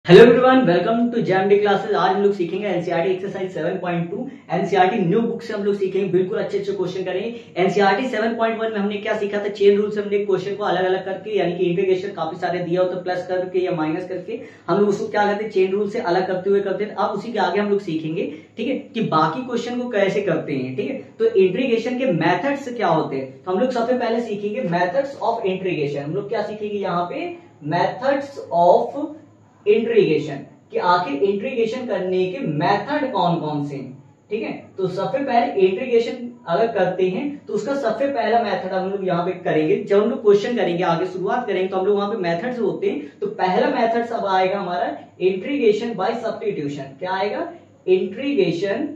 Hello everyone, welcome to JMD classes. आज हम लोग सीखेंगे NCERT exercise 7.2। NCERT new book से हम लोग सीखेंगे, बिल्कुल अच्छे अच्छे क्वेश्चन करेंगे। एनसीईआरटी 7.1 में हमने क्या सीखा था, चेन रूल से हमने क्वेश्चन को अलग अलग करके, यानी कि इंटीग्रेशन काफी सारे दिया होता है प्लस करके या माइनस करके, हम लोग उसको क्या करते हैं, चेन रूल से अलग करते हुए करते हैं। अब उसी के आगे हम लोग सीखेंगे, ठीक है, कि बाकी क्वेश्चन को कैसे करते हैं। ठीक है, तो इंटीग्रेशन के मेथड्स क्या होते हैं, तो हम लोग सबसे पहले सीखेंगे मेथड्स ऑफ इंटीग्रेशन। हम लोग क्या सीखेंगे यहाँ पे, मेथड्स ऑफ इंटीग्रेशन, कि आखिर इंटीग्रेशन करने के मेथड कौन कौन से हैं। ठीक है, तो सबसे पहले इंटीग्रेशन अगर करते हैं तो उसका सबसे पहला मेथड हम लोग यहाँ पे करेंगे। जब हम लोग क्वेश्चन करेंगे, आगे शुरुआत करेंगे, तो हम लोग वहां पे मेथड्स होते हैं। तो पहला मेथड सब आएगा हमारा इंटीग्रेशन बाय सब्स्टिट्यूशन। क्या आएगा, इंटीग्रेशन,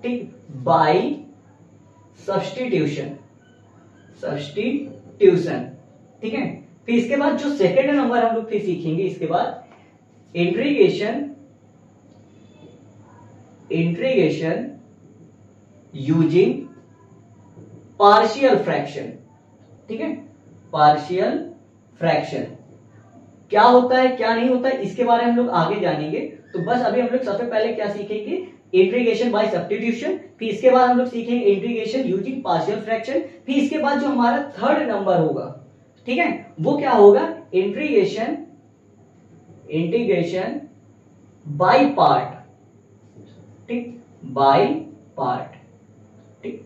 ठीक, बाय सब्स्टिट्यूशन, सब्स्टिट्यूशन। ठीक है, फिर इसके बाद जो सेकेंड नंबर हम लोग फिर सीखेंगे, इसके बाद इंटीग्रेशन यूजिंग पार्शियल फ्रैक्शन। ठीक है, पार्शियल फ्रैक्शन क्या होता है क्या नहीं होता है, इसके बारे में हम लोग आगे जानेंगे। तो बस अभी हम लोग सबसे पहले क्या सीखेंगे, इंटीग्रेशन बाय सब्स्टिट्यूशन। फिर इसके बाद हम लोग सीखेंगे इंटीग्रेशन यूजिंग पार्शियल फ्रैक्शन। फिर इसके बाद जो हमारा थर्ड नंबर होगा, ठीक है, वो क्या होगा, इंटीग्रेशन बाय पार्ट। ठीक, बाय पार्ट। ठीक,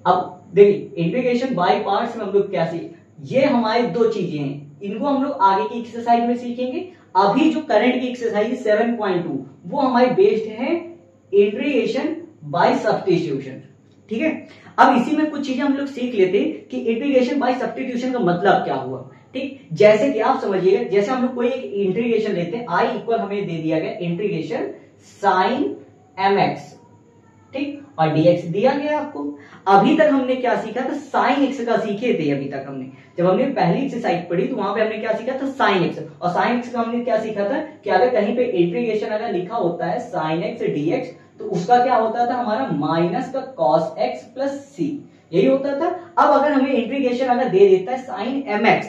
अब देखिए इंटीग्रेशन बाय पार्ट्स में हम लोग क्या सीख, ये हमारी दो चीजें हैं, इनको हम लोग आगे की एक्सरसाइज में सीखेंगे। अभी जो करंट की एक्सरसाइज 7.2 वो हमारी बेस्ड है इंटीग्रेशन बाय सब्स्टिट्यूशन। ठीक है, अब इसी में कुछ चीजें हम लोग सीख लेते हैं कि इंटीग्रेशन बाय सब्स्टिट्यूशन का मतलब क्या हुआ। ठीक, जैसे कि आप समझिएगा, जैसे हम लोग कोई एक इंटीग्रेशन लेते हैं, आई इक्वल हमें दे दिया गया इंटीग्रेशन साइन mx, ठीक, और dx दिया गया आपको। अभी तक हमने क्या सीखा था, साइन x का सीखे थे। अभी तक हमने, जब हमने पहली एक्सरसाइज पढ़ी तो वहां पे हमने क्या सीखा था, साइन x। और साइन x का हमने क्या सीखा था कि अगर कहीं पे इंटीग्रेशन अगर लिखा होता है साइन x dx, तो उसका क्या होता था, हमारा माइनस का cos x प्लस c, यही होता था। अब अगर हमें इंटीग्रेशन अगर दे देता है साइन mx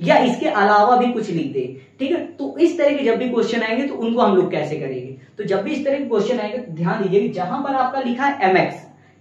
या इसके अलावा भी कुछ लिख दे, ठीक है, तो इस तरह के जब भी क्वेश्चन आएंगे तो उनको हम लोग कैसे करेंगे। तो जब भी इस तरह के क्वेश्चन आएंगे तो ध्यान दीजिए, जहां पर आपका लिखा है mx,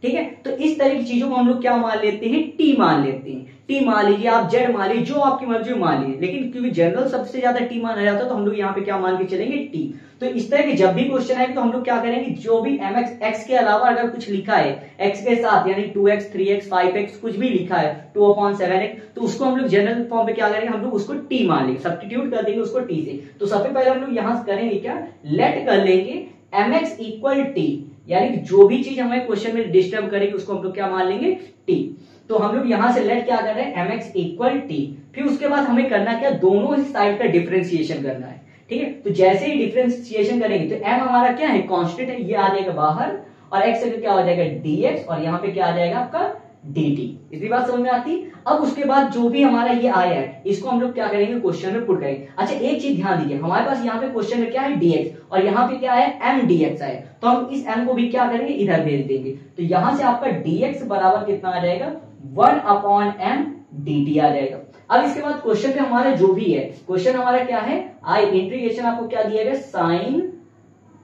ठीक है, तो इस तरह की चीजों को हम लोग क्या मान लेते हैं, टी मान लेते हैं। टी मान लीजिए, आप जेड मान लीजिए, जो आपकी मर्जी मान लीजिए, लेकिन क्योंकि जनरल सबसे ज्यादा टी माना जाता है तो हम लोग यहाँ पे क्या मान के चलेंगे, टी। तो इस तरह के जब भी क्वेश्चन आएंगे तो हम लोग क्या करेंगे, जो भी mx, x के अलावा अगर कुछ लिखा है x के साथ, यानी 2x 3x 5x कुछ भी लिखा है 2/7x, तो उसको हम लोग जनरल फॉर्म पे क्या करेंगे, हम लोग उसको टी मान लेंगे, सब्स्टिट्यूट कर देंगे उसको टी से। तो सबसे पहले हम लोग यहां करेंगे क्या, लेट कर लेंगे mx इक्वल टी, यानी जो भी चीज हमें क्वेश्चन में डिस्टर्ब करेगी उसको हम लोग क्या मान लेंगे, टी। तो हम लोग यहां से लेट क्या कर रहे हैं, mx इक्वल टी। फिर उसके बाद हमें करना क्या, दोनों ही साइड का डिफरेंशिएशन करना है। ठीक है, तो जैसे ही डिफरेंशिएशन करेंगे तो m हमारा क्या है, कांस्टेंट है, ये आ जाएगा बाहर, और x का क्या हो जाएगा dx, और यहाँ पे क्या आ जाएगा आपका dt। इतनी बात समझ में आती। अब उसके बाद जो भी हमारा ये आया है इसको हम लोग क्या करेंगे, क्वेश्चन में पुट करेंगे। अच्छा, एक चीज ध्यान दीजिए, हमारे पास यहाँ पे क्वेश्चन में क्या है, dx, और यहाँ पे क्या है, m dx है, तो हम इस m को भी क्या करेंगे, इधर भेज देंगे। तो यहां से आपका dx बराबर कितना आ जाएगा, 1/m dt आ जाएगा। अब इसके बाद क्वेश्चन पे हमारा जो भी है, क्वेश्चन हमारा क्या है, आई इंटीग्रेशन आपको क्या दिया गया, साइन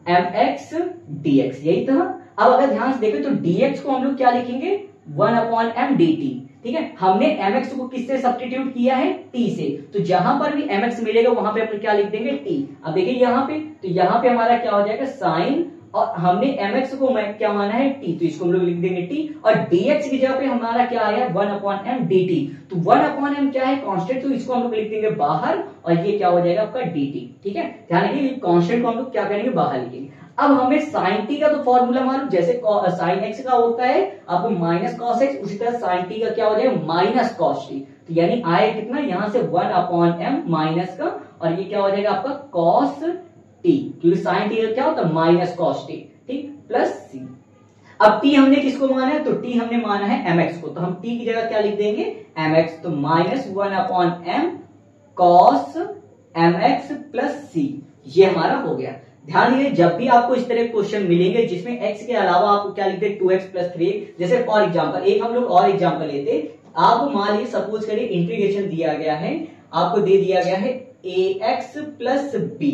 mx dx, यही था। अब अगर ध्यान से देखें तो dx को हम लोग क्या लिखेंगे, 1/m dt। ठीक है, हमने mx को किससे सब्स्टिट्यूट किया है, t से, तो जहां पर भी mx मिलेगा वहां पे अपन क्या लिख देंगे, t। अब देखिए यहाँ पे, तो यहाँ पे हमारा क्या हो जाएगा, साइन, और हमने mx को क्या माना है, t, तो इसको हम लोग लिख देंगे t, और dx की जगह पे हमारा क्या आया, 1/m dt। तो 1/m क्या है, कांस्टेंट, तो इसको हम लोग लिख देंगे बाहर, और ये क्या हो जाएगा आपका dt। ठीक है, ध्यान रखिए कांस्टेंट को हम लोग क्या करेंगे, बाहर लिखेंगे। अब हमें साइन टी का तो फॉर्मूला मालूम, जैसे साइन एक्स का होता है आपको माइनस कॉस एक्स, उसी तरह साइन टी का क्या हो जाएगा, माइनस कॉस टी। तो यानी आए कितना, यहां से 1/m माइनस का, और ये क्या हो जाएगा आपका कॉस टी, क्योंकि साइन टी का क्या होता है, माइनस कॉस टी, ठीक, प्लस सी। अब टी हमने किसको माना है, तो टी हमने माना है mx को, तो हम टी की जगह क्या लिख देंगे, mx, तो minus 1/m cos mx plus C, ये हमारा हो गया। ध्यान दीजिए, जब भी आपको इस तरह क्वेश्चन मिलेंगे जिसमें x के अलावा आपको क्या लिखते हैं, 2x प्लस 3, जैसे फॉर एग्जांपल एक हम लोग और एग्जांपल लेते, आप मान लीजिए सपोज करिए इंटीग्रेशन दिया गया है, आपको दे दिया गया है ए एक्स प्लस बी,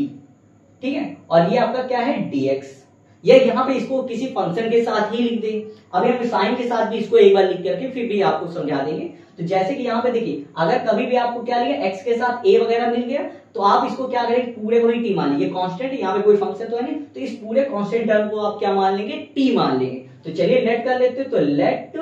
ठीक है, और ये आपका क्या है dx। ये यहाँ पे इसको किसी फंक्शन के साथ ही लिख देंगे। अभी हम साइन के साथ भी इसको एक बार लिख करके फिर भी आपको समझा देंगे। तो जैसे कि यहाँ पे देखिए, अगर कभी भी आपको क्या लिया x के साथ a वगैरह मिल गया तो आप इसको क्या करेंगे, पूरे को ही t मान लीजिए। कांस्टेंट यहाँ पे कोई फंक्शन तो है नहीं, तो इस पूरे कांस्टेंट टर्म को आप क्या मान लेंगे, t मान लेंगे। तो चलिए लेट कर लेते हैं। तो let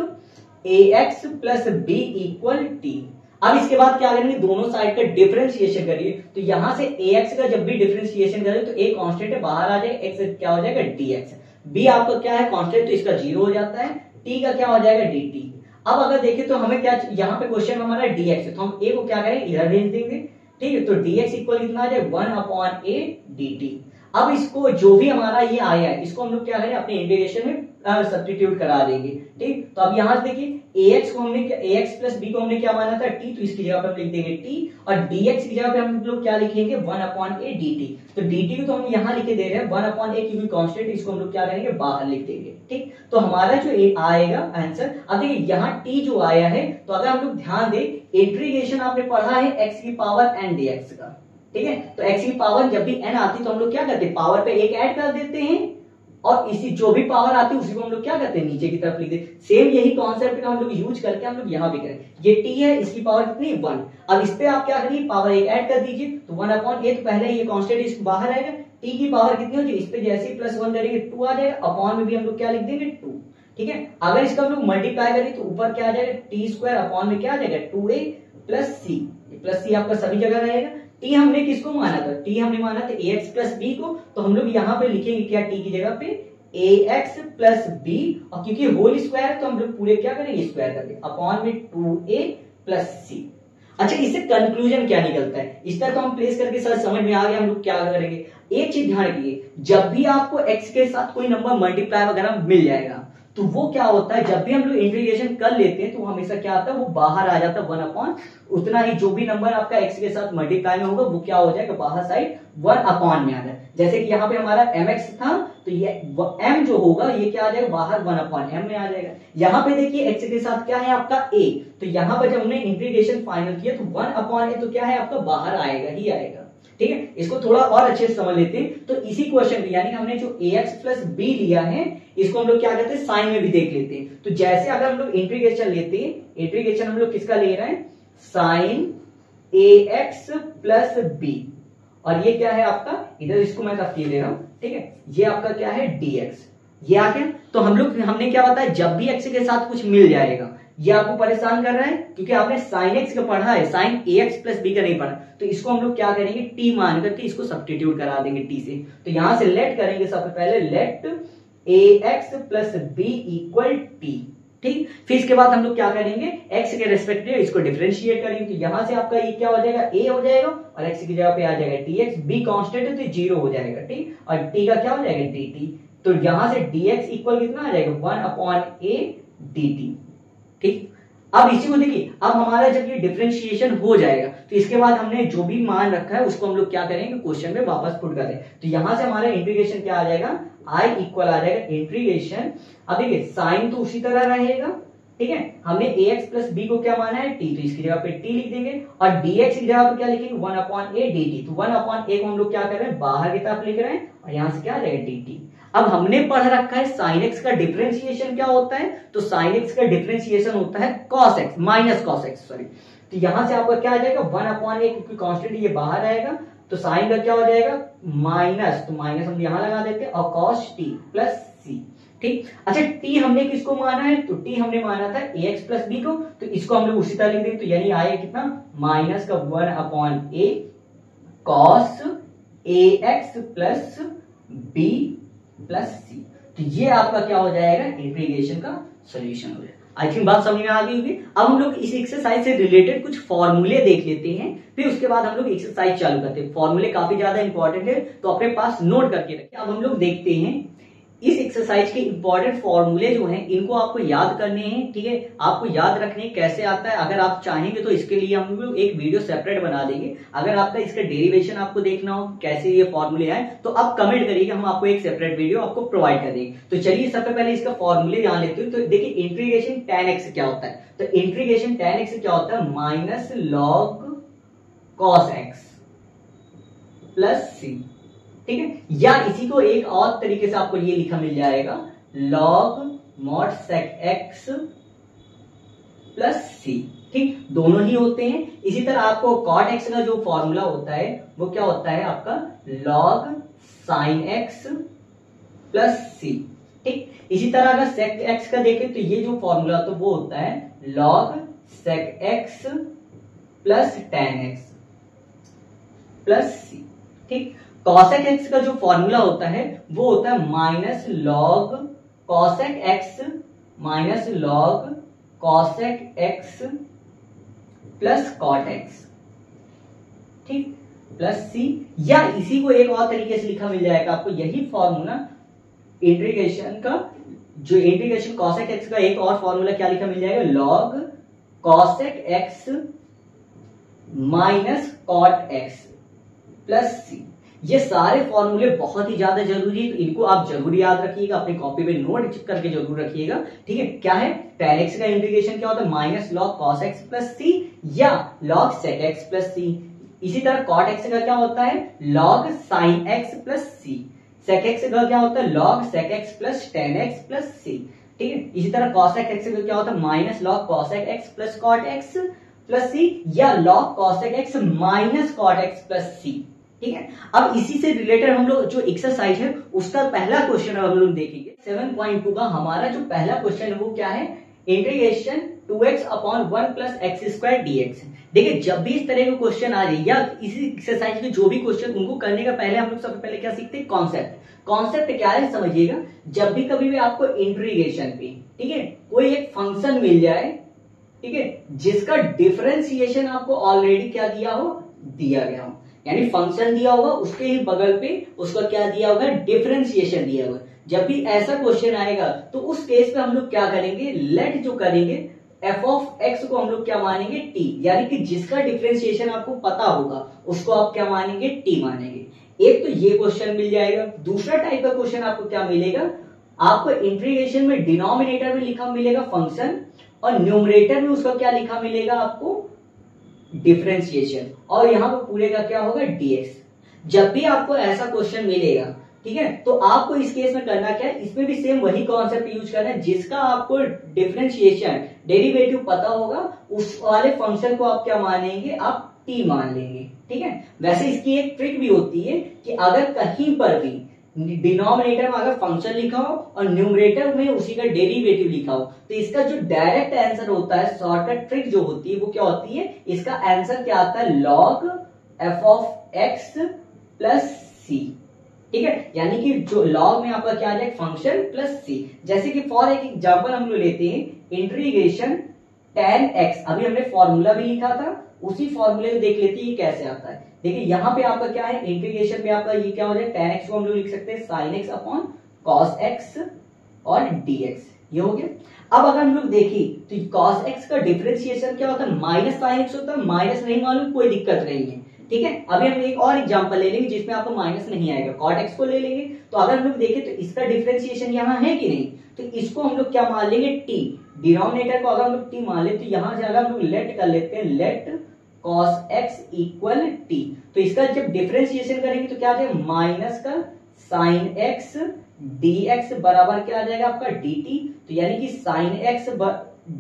ax plus b equal t. अब इसके बाद क्या करेंगे, दोनों साइड का डिफरेंशिएशन करिए। तो यहां से ax का जब भी डिफरेंशिएशन करें तो a कांस्टेंट है, बाहर आ जाएगा, x क्या हो जाएगा dx। b आपका क्या है कांस्टेंट, तो इसका 0 हो जाता है। t का क्या हो जाएगा dt। अब अगर देखें तो हमें क्या, यहाँ पे क्वेश्चन हमारा dx है, तो हम a को क्या करेंगे, इधर भेज देंगे, ठीक है। तो dx इक्वल कितना आ जाए 1/a dt। अब इसको जो भी हमारा ये आया है इसको हम लोग क्या करें, अपने इंटीग्रेशन में सब्स्टिट्यूट करा देंगे, ठीक। तो अब यहां से देखिए ax को हमने ax प्लस b को हमने क्या माना था t, तो इसकी जगह पर हम लिख देंगे t, और dx की जगह पे हम लोग क्या लिखेंगे 1/a dt। तो dt को तो हम यहाँ लिखे दे रहे हैं 1/a, क्योंकि कांस्टेंट, इसको हम लोग क्या करेंगे बाहर लिख देंगे, ठीक। तो हमारा जो आएगा आंसर, अब देखिए यहाँ t जो आया है, तो अगर हम लोग ध्यान दें इंटीग्रेशन आपने पढ़ा है x की पावर n dx का, ठीक है। तो x की पावर जब भी n आती है तो हम लोग क्या करते हैं, पावर पे एक ऐड कर देते हैं, और इसी जो भी पावर आती है उसी को हम लोग क्या करते हैं नीचे की तरफ लिख देते। सेम यही कॉन्सेप्ट का हम लोग यूज करके हम लोग यहाँ भी करें। ये t है, इसकी पावर कितनी 1। अब इस पे आप क्या करिए, पावर एक ऐड कर दीजिए, तो 1/a, तो पहले ये कांस्टेंट इसको बाहर आएगा, t की पावर कितनी होगी, इस पे जैसे ही +1 करेंगे 2 आ जाएगा, अपॉन में भी हम लोग क्या लिख देंगे 2, ठीक है। अगर इसका हम लोग मल्टीप्लाई करें तो ऊपर क्या आ जाएगा t², अपॉन में क्या आ जाएगा 2a plus c। Plus c आपका सभी जगह रहेगा। t हमने किसको माना था, t हमने माना था ax प्लस b को, तो हम लोग यहाँ पे लिखेंगे क्या, t की जगह पे ax प्लस b, और क्योंकि होल स्क्वायर है तो हम लोग पूरे क्या करेंगे स्क्वायर करके, अपॉन में 2a प्लस c। अच्छा, इससे कंक्लूजन क्या निकलता है, इस तरह तो हम प्लेस करके सर समझ में आ गया हम लोग क्या करेंगे। एक चीज ध्यान रखिए, जब भी आपको x के साथ कोई नंबर मल्टीप्लाई वगैरह मिल जाएगा तो वो क्या होता है, जब भी हम लोग इंटीग्रेशन कर लेते हैं तो हमेशा क्या आता है, वो बाहर आ जाता है 1/, उतना ही जो भी नंबर आपका x के साथ मल्टीप्लाई में होगा वो क्या हो जाएगा, बाहर साइड 1/, में आ जाए। जैसे कि यहाँ पे हमारा mx था, तो ये m जो होगा ये क्या आ जाएगा, बाहर 1/m में आ जाएगा। यहाँ पे देखिए x के साथ क्या है आपका a, तो यहाँ पर जब हमने इंटीग्रेशन फाइनल किया तो 1/a तो क्या है आपका बाहर आएगा ही आएगा, ठीक है। इसको थोड़ा और अच्छे से समझ लेते हैं। तो इसी क्वेश्चन में यानी हमने जो ax प्लस b लिया है इसको हम लोग क्या करते हैं, साइन में भी देख लेते हैं। तो जैसे अगर हम लोग इंटीग्रेशन लेते हैं, इंटीग्रेशन हम लोग किसका ले रहे हैं, साइन ax प्लस b, और ये क्या है आपका, इधर इसको मैं रख के दे रहा हूं, ठीक है। ये आपका क्या है dx, ये आ गया। तो हमने क्या बताया, जब भी x के साथ कुछ मिल जाएगा, ये आपको परेशान कर रहा है क्योंकि आपने साइन x का पढ़ा है, साइन ax प्लस b का नहीं पढ़ा, तो इसको हम लोग क्या करेंगे, t मान करके इसको सब्स्टिट्यूट करा देंगे t से। तो यहां से लेट करेंगे, सबसे पहले let ax plus b equal t, ठीक। फिर इसके बाद हम लोग क्या करेंगे, x के रेस्पेक्टिव इसको डिफरेंशिएट करेंगे। तो यहां से आपका ये क्या हो जाएगा, a हो जाएगा, और x की जगह पे आ जाएगा dx, b कांस्टेंट है तो 0 हो जाएगा, ठीक। और t का क्या हो जाएगा dt, तो यहां से dx इक्वल कितना आ जाएगा 1/a dt, ठीक। अब इसी को देखिए, अब हमारा जब ये डिफरेंशिएशन हो जाएगा तो इसके बाद हमने जो भी मान रखा है उसको हम लोग क्या करेंगे, क्वेश्चन में वापस पुट कर दें। तो यहां से हमारा इंटीग्रेशन क्या आ जाएगा, i इक्वल आ जाएगा इंटीग्रेशन, अब देखिए साइन तो उसी तरह रहेगा, ठीक है। हमने ax प्लस b को क्या माना है t, तो इसकी जगह पे t लिख देंगे, और dx की जगह पे क्या लिखेंगे 1/a dt। तो 1/a को हम लोग क्या कर रहे हैं, बाहर की तरफ लिख रहे हैं, और यहां से क्या आ जाएगा dt। अब हमने पढ़ रखा है sin x का डिफरेंशिएशन क्या होता है, तो sin x का डिफरेंशिएशन होता है cos x minus cos x, sorry. तो यहां से आपका क्या आ जाएगा 1/a, क्योंकि कांस्टेंट ये बाहर आएगा, तो साइन का क्या हो जाएगा माइनस, तो माइनस हम यहां लगा देते हैं, और cos t प्लस c, ठीक। अच्छा, t हमने किसको माना है, तो t हमने माना था ax प्लस b को, तो इसको हम लोग उसी तरह लिख देंगे। तो यानी आएगा कितना, माइनस का 1/a cos ax plus b plus c। तो ये आपका क्या हो जाएगा, इंटीग्रेशन का सॉल्यूशन हो जाएगा। आई थिंक बात समझ में आ गई होगी। अब हम लोग इस एक्सरसाइज से रिलेटेड कुछ फॉर्मूले देख लेते हैं, फिर उसके बाद हम लोग एक्सरसाइज चालू करते हैं। फॉर्मूले काफी ज्यादा इंपॉर्टेंट है, तो अपने पास नोट करके रखिए। अब हम लोग देखते हैं इस एक्सरसाइज के इंपॉर्टेंट फॉर्मूले जो हैं इनको आपको याद करने हैं, ठीक है। आपको याद रखने कैसे आता है, अगर आप चाहेंगे तो इसके लिए हम लोग एक वीडियो सेपरेट बना देंगे। अगर आपका इसका डेरिवेशन आपको देखना हो कैसे ये फॉर्मूले आए, तो आप कमेंट करिएगा, हम आपको एक सेपरेट वीडियो आपको प्रोवाइड कर देंगे। तो चलिए सबसे पहले इसका फॉर्मूले जान लेते हैं। तो देखिए इंटीग्रेशन tan x क्या होता है, तो इंटीग्रेशन tan x क्या होता है, minus log cos x, plus C, ठीक है। या इसी को एक और तरीके से आपको ये लिखा मिल जाएगा log mod sec x plus C, ठीक, दोनों ही होते हैं। इसी तरह आपको cot x का जो फॉर्मूला होता है वो क्या होता है आपका log sin x plus C, ठीक। इसी तरह अगर sec x का देखें तो ये जो फॉर्मूला तो वो होता है log sec x plus tan x plus C, ठीक। cosec x का जो फॉर्मूला होता है वो होता है minus log cosec x minus log cosec x प्लस cot x, ठीक, प्लस सी। या इसी को एक और तरीके से लिखा मिल जाएगा आपको यही फॉर्मूला इंटीग्रेशन का, जो इंटीग्रेशन cosec x का एक और फॉर्मूला क्या लिखा मिल जाएगा log cosec x minus cot x plus C. ये सारे फॉर्मूले बहुत ही ज्यादा जरूरी है, तो इनको आप जरूर याद रखिएगा, अपनी कॉपी पे नोट करके जरूर रखिएगा, ठीक है। क्या है tan x का इंटीग्रेशन क्या होता है minus log cos x plus C या log sec x plus C. इसी तरह cot x का क्या होता है log sin x plus C. sec x का क्या होता है log sec x plus tan x plus C, ठीक है। इसी तरह cosec x का क्या होता है माइनस log cosec x प्लस cot x प्लस सी या log cosec x minus cot x plus C, ठीक है। अब इसी से रिलेटेड हम लोग जो एक्सरसाइज है उसका पहला क्वेश्चन हम लोग देखेंगे। 7.2 का हमारा जो पहला क्वेश्चन है वो क्या है integration 2x upon 1 plus x square dx। देखिए जब भी इस तरह के क्वेश्चन आ जाए या इसी एक्सरसाइज के जो भी क्वेश्चन उनको करने का पहले हम लोग सबसे पहले क्या सीखते हैं कॉन्सेप्ट। कॉन्सेप्ट क्या है समझिएगा, जब भी कभी भी आपको इंटीग्रेशन पे, ठीक है, कोई एक फंक्शन मिल जाए, ठीक है, जिसका डिफरेंशिएशन आपको ऑलरेडी क्या दिया हो, दिया गया हो, यानी फंक्शन दिया होगा उसके ही बगल पे उसका क्या दिया होगा डिफरेंशिएशन दिया होगा। जब भी ऐसा क्वेश्चन आएगा तो उस केस में हम लोग क्या करेंगे लेट जो करेंगे f ऑफ x को हम लोग क्या मानेंगे t, यानी कि जिसका डिफरेंशिएशन आपको पता होगा उसको आप क्या मानेंगे t मानेंगे। एक तो ये क्वेश्चन मिल जाएगा। दूसरा टाइप का क्वेश्चन आपको क्या मिलेगा, आपको इंटीग्रेशन में डिनोमिनेटर में लिखा मिलेगा फंक्शन और न्यूमरेटर में उसका क्या लिखा मिलेगा आपको डिफरेंशिएशन, और यहां पर पूरे का क्या होगा dx। जब भी आपको ऐसा क्वेश्चन मिलेगा, ठीक है, तो आपको इस केस में करना क्या है, इसमें भी सेम वही कॉन्सेप्ट यूज करना है। जिसका आपको डिफरेंशिएशन डेरिवेटिव पता होगा उस वाले फंक्शन को आप क्या मानेंगे, आप t मान लेंगे, ठीक है। वैसे इसकी एक ट्रिक भी होती है कि अगर कहीं पर भी डिनोमिनेटर में अगर फंक्शन लिखा हो और न्यूमरेटर में उसी का डेरिवेटिव लिखा हो तो इसका जो डायरेक्ट आंसर होता है, शॉर्टकट ट्रिक जो होती है वो क्या होती है, इसका आंसर क्या आता है log f of x plus C, ठीक है। यानी कि जो log में आपका क्या आ जाएगा फंक्शन प्लस सी। जैसे कि फॉर एक एग्जांपल हम लोग लेते हैं इंटीग्रेशन tan x, अभी हमने फॉर्मूला भी लिखा था, उसी फॉर्मूले में देख लेते हैं ये कैसे आता है। देखिए यहाँ पे आपका क्या है इंटीग्रेशन में आपका ये क्या हो जाए tan x को हम लोग लिख सकते हैं sin x upon cos x और dx, ये हो गया। अब अगर हम लोग देखें तो cos x का डिफरेंशिएशन क्या होता है माइनस sin x होता है, माइनस नहीं मालूम कोई दिक्कत नहीं है, ठीक है। अभी हम एक और एग्जांपल ले लेंगे जिसमें आपको माइनस नहीं आएगा, cot x को ले लेंगे। तो अगर हम लोग देखें तो इसका डिफरेंशिएशन यहाँ है कि नहीं, तो इसको हम लोग क्या मान लेंगे t, डिनोमिनेटर को अगर हम लोग t मान ले तो यहां से अगर हम लोग लेट कर लेते हैं let cos x equal t, तो इसका जब डिफरेंशिएशन करेंगे तो क्या आ जाएगा माइनस का sin x dx बराबर क्या आ जाएगा आपका dt, तो यानी कि sin x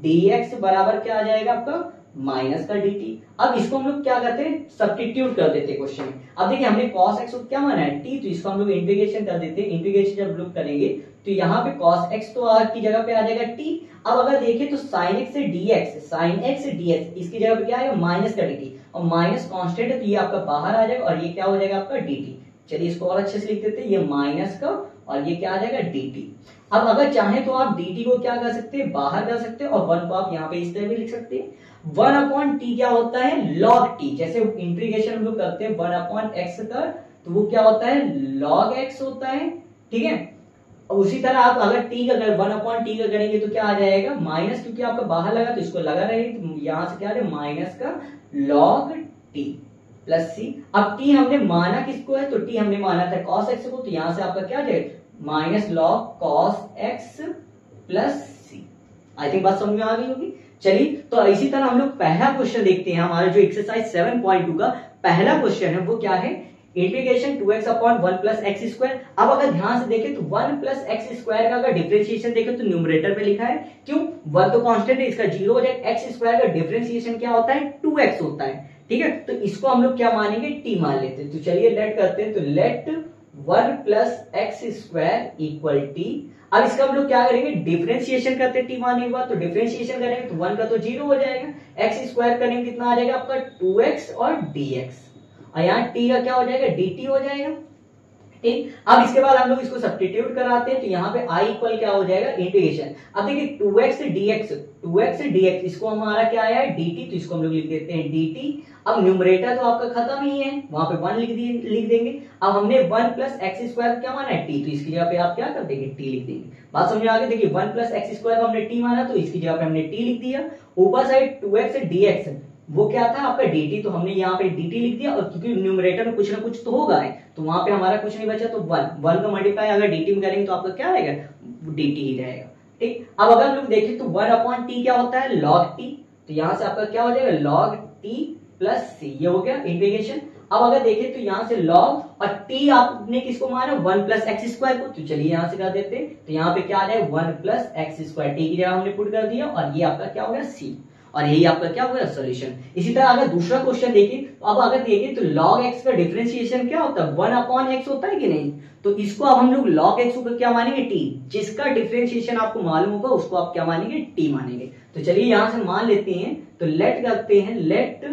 dx बराबर क्या आ जाएगा आपका माइनस का dt। अब इसको हम लोग क्या करते हैं सब्स्टिट्यूट कर देते हैं क्वेश्चन में। अब देखिए हमने cos x को क्या माना है t, तो इसको हम लोग इंटीग्रेशन कर देते हैं। इंटीग्रेशन जब लोग करेंगे तो यहाँ पे cos x तो r की जगह पे आ जाएगा t। अब अगर देखें तो sin x से dx इसकी जगह पे क्या आएगा माइनस का dt, और माइनस कांस्टेंट है तो ये आपका बाहर आ जाएगा और ये क्या हो जाएगा आपका dt। चलिए इसको और अच्छे से लिख देते हैं, ये माइनस का और ये क्या आ जाएगा dt। अब अगर चाहे तो आप dt को क्या कर सकते हैं बाहर कर सकते हैं और 1 को आप यहाँ पे इस तरह भी लिख सकते हैं। 1 अपॉन टी क्या होता है log t, जैसे इंटीग्रेशन हम लोग करते हैं 1 अपॉन x का तो वो क्या होता है log x होता है, ठीक है। उसी तरह आप अगर t का अगर 1 अपॉन टी का करेंगे तो क्या आ जाएगा माइनस, क्योंकि आपका बाहर लगा तो इसको लगा रहेगा, तो यहां से क्या आ जाएगा माइनस का log t प्लस सी। अब t हमने माना किसको है, तो t हमने माना था cos x को, तो यहां से आपका क्या आ जाएगा minus log cos x plus c. I think बात समझ में आ गई होगी। चलिए तो इसी तरह हम लोग पहला क्वेश्चन देखते हैं। हमारा जो एक्सरसाइज 7.2 का पहला क्वेश्चन है वो क्या है integration 2x upon 1 plus x square. अब अगर ध्यान से देखें तो 1 प्लस एक्स स्क्वायर का अगर डिफरेंशिएशन देखें तो न्यूमरेटर में लिखा है, क्यों 1 तो कांस्टेंट है, इसका 0 हो जाएगा। एक्स स्क्वायर का डिफरेंशिएशन क्या होता है 2x होता है, ठीक है। तो इसको हम लोग क्या मानेंगे t मान लेते हैं। तो चलिए लेट करते हैं, तो let 1 plus x square equal t. अब इसका हम लोग क्या करेंगे डिफरेंशिएशन करते हैं t मानने के बाद, तो डिफरेंशिएशन करेंगे तो 1 का तो 0 हो जाएगा, एक्स स्क्वायर करेंगे कितना आ जाएगा आपका 2x और dx, और यहाँ t का क्या हो जाएगा dt हो जाएगा, ठीक। अब इसके बाद हम लोग इसको सब्स्टिट्यूट कराते हैं, तो यहाँ पे i इक्वल क्या हो जाएगा इंटीग्रेशन। अब देखिए 2x dx इसको हमारा क्या आया है dt, तो इसको हम लोग लिख देते हैं dt। अब न्यूमरेटर तो आपका खत्म ही है, वहां पे 1 लिख देंगे। अब हमने 1 प्लस एक्स स्क्वायर क्या माना है t, तो इसकी जगह पे आप क्या कर देंगे t लिख देंगे। बात समझ आ गई। देखिए 1 प्लस एक्स स्क्वायर को हमने t माना, तो इसकी जगह पे हमने t लिख दिया। ऊपर साइड 2x dx वो क्या था आपका dt, तो हमने यहाँ पे dt लिख दिया, और क्योंकि न्यूमरेटर में कुछ ना कुछ तो होगा है, तो वहां पे हमारा कुछ नहीं बचा, तो 1 का मल्टीप्लाई अगर dt में करेंगे तो आपका क्या आएगा dt ही रहेगा, ठीक। अब अगर हम लोग देखें तो 1 अपॉन टी क्या होता है log t, तो यहाँ से आपका क्या हो जाएगा log t प्लस c, ये हो गया इंटीग्रेशन। अब अगर देखें तो यहाँ से log और t आपने किसको माना 1 प्लस एक्स स्क्वायर को, तो चलिए यहाँ से कर देते हैं, तो यहाँ पे क्या आ जाए 1 प्लस एक्स स्क्वायर, t की जगह हमने पुट कर दिया, और ये आपका क्या हो गया c, और यही आपका क्या होगा सॉल्यूशन। इसी तरह अगर दूसरा क्वेश्चन देखिए, तो अब अगर देखिए तो log x का डिफरेंशिएशन क्या होता है 1 अपॉन x होता है कि नहीं, तो इसको अब हम लोग log x को क्या मानेंगे t, जिसका डिफरेंशिएशन आपको मालूम होगा उसको आप क्या मानेंगे t मानेंगे। तो चलिए यहां से मान लेते हैं, तो लेट करते हैं, लेट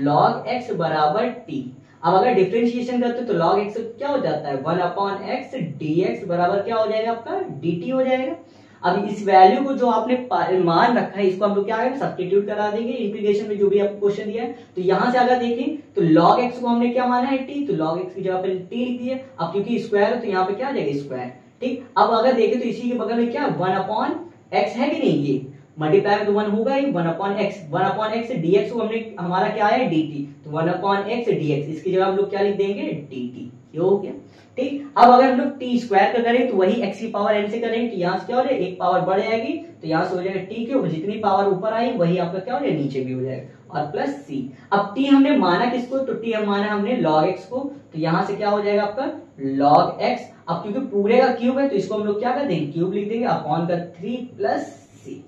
log x बराबर t। अब अगर डिफरेंशिएशन करते तो log x क्या हो जाता है 1 अपॉन एक्स dx बराबर क्या हो जाएगा आपका dt हो जाएगा। अब इस वैल्यू को जो आपने मान रखा है इसको हम लोग क्या करेंगे सब्स्टिट्यूट करा देंगे इंटीग्रेशन में जो भी आपको क्वेश्चन दिया है। तो यहां से अगर देखें तो log x को हमने क्या माना है t, तो log x की जगह पे t लिख दिए। अब क्योंकि स्क्वायर है तो यहाँ पे क्या आ जाएगा स्क्वायर, ठीक। अब अगर देखें तो इसी के बगल में क्या 1 अपॉन x है कि नहीं, ये मल्टीप्लाई में तो 1 होगा ही, 1 अपॉन एक्स dx को हमने हमारा क्या है dt, तो 1 अपॉन एक्स dx इसकी जगह हम लोग क्या लिख देंगे dt, ये हो गया, ठीक। अब अगर हम लोग टी स्क्वायर का करें तो वही x की पावर n से करेंगे, तो यहाँ से क्या हो जाएगा एक पावर बढ़ जाएगी, तो यहाँ से हो जाएगा t के ऊपर जितनी पावर ऊपर आई वही आपका क्या हो जाएगा नीचे भी हो जाएगा, और प्लस c। अब t हमने माना किसको, तो t हम माना हमने log x को, तो यहाँ से क्या हो जाएगा आपका log x। अब क्योंकि पूरे का क्यूब है तो इसको हम लोग क्या कर देंगे क्यूब लिख देंगे अपॉन का 3 प्लस c।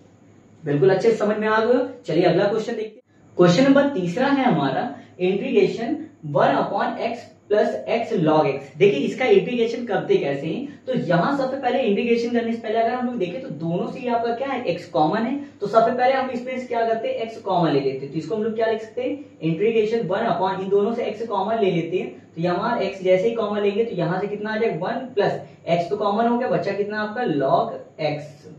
बिल्कुल अच्छे समझ में आ गए। चलिए अगला क्वेश्चन देखते हैं। क्वेश्चन नंबर तीसरा है हमारा integration 1 upon x plus x log x. देखिए इसका इंटीग्रेशन करते कैसे हैं, तो यहाँ सबसे पहले इंटीग्रेशन करने से पहले अगर हम लोग देखें तो दोनों से आपका क्या है x कॉमन है, तो सबसे पहले हम इस पे क्या करते हैं x कॉमन ले लेते हैं। तो इसको हम लोग क्या लिख सकते हैं इंटीग्रेशन 1 अपॉन इन दोनों से x कॉमन ले लेते हैं, तो यहाँ x जैसे ही कॉमन लेंगे तो यहाँ से कितना आ जाएगा 1 प्लस x तो कॉमन हो गया, बच्चा कितना आपका log x,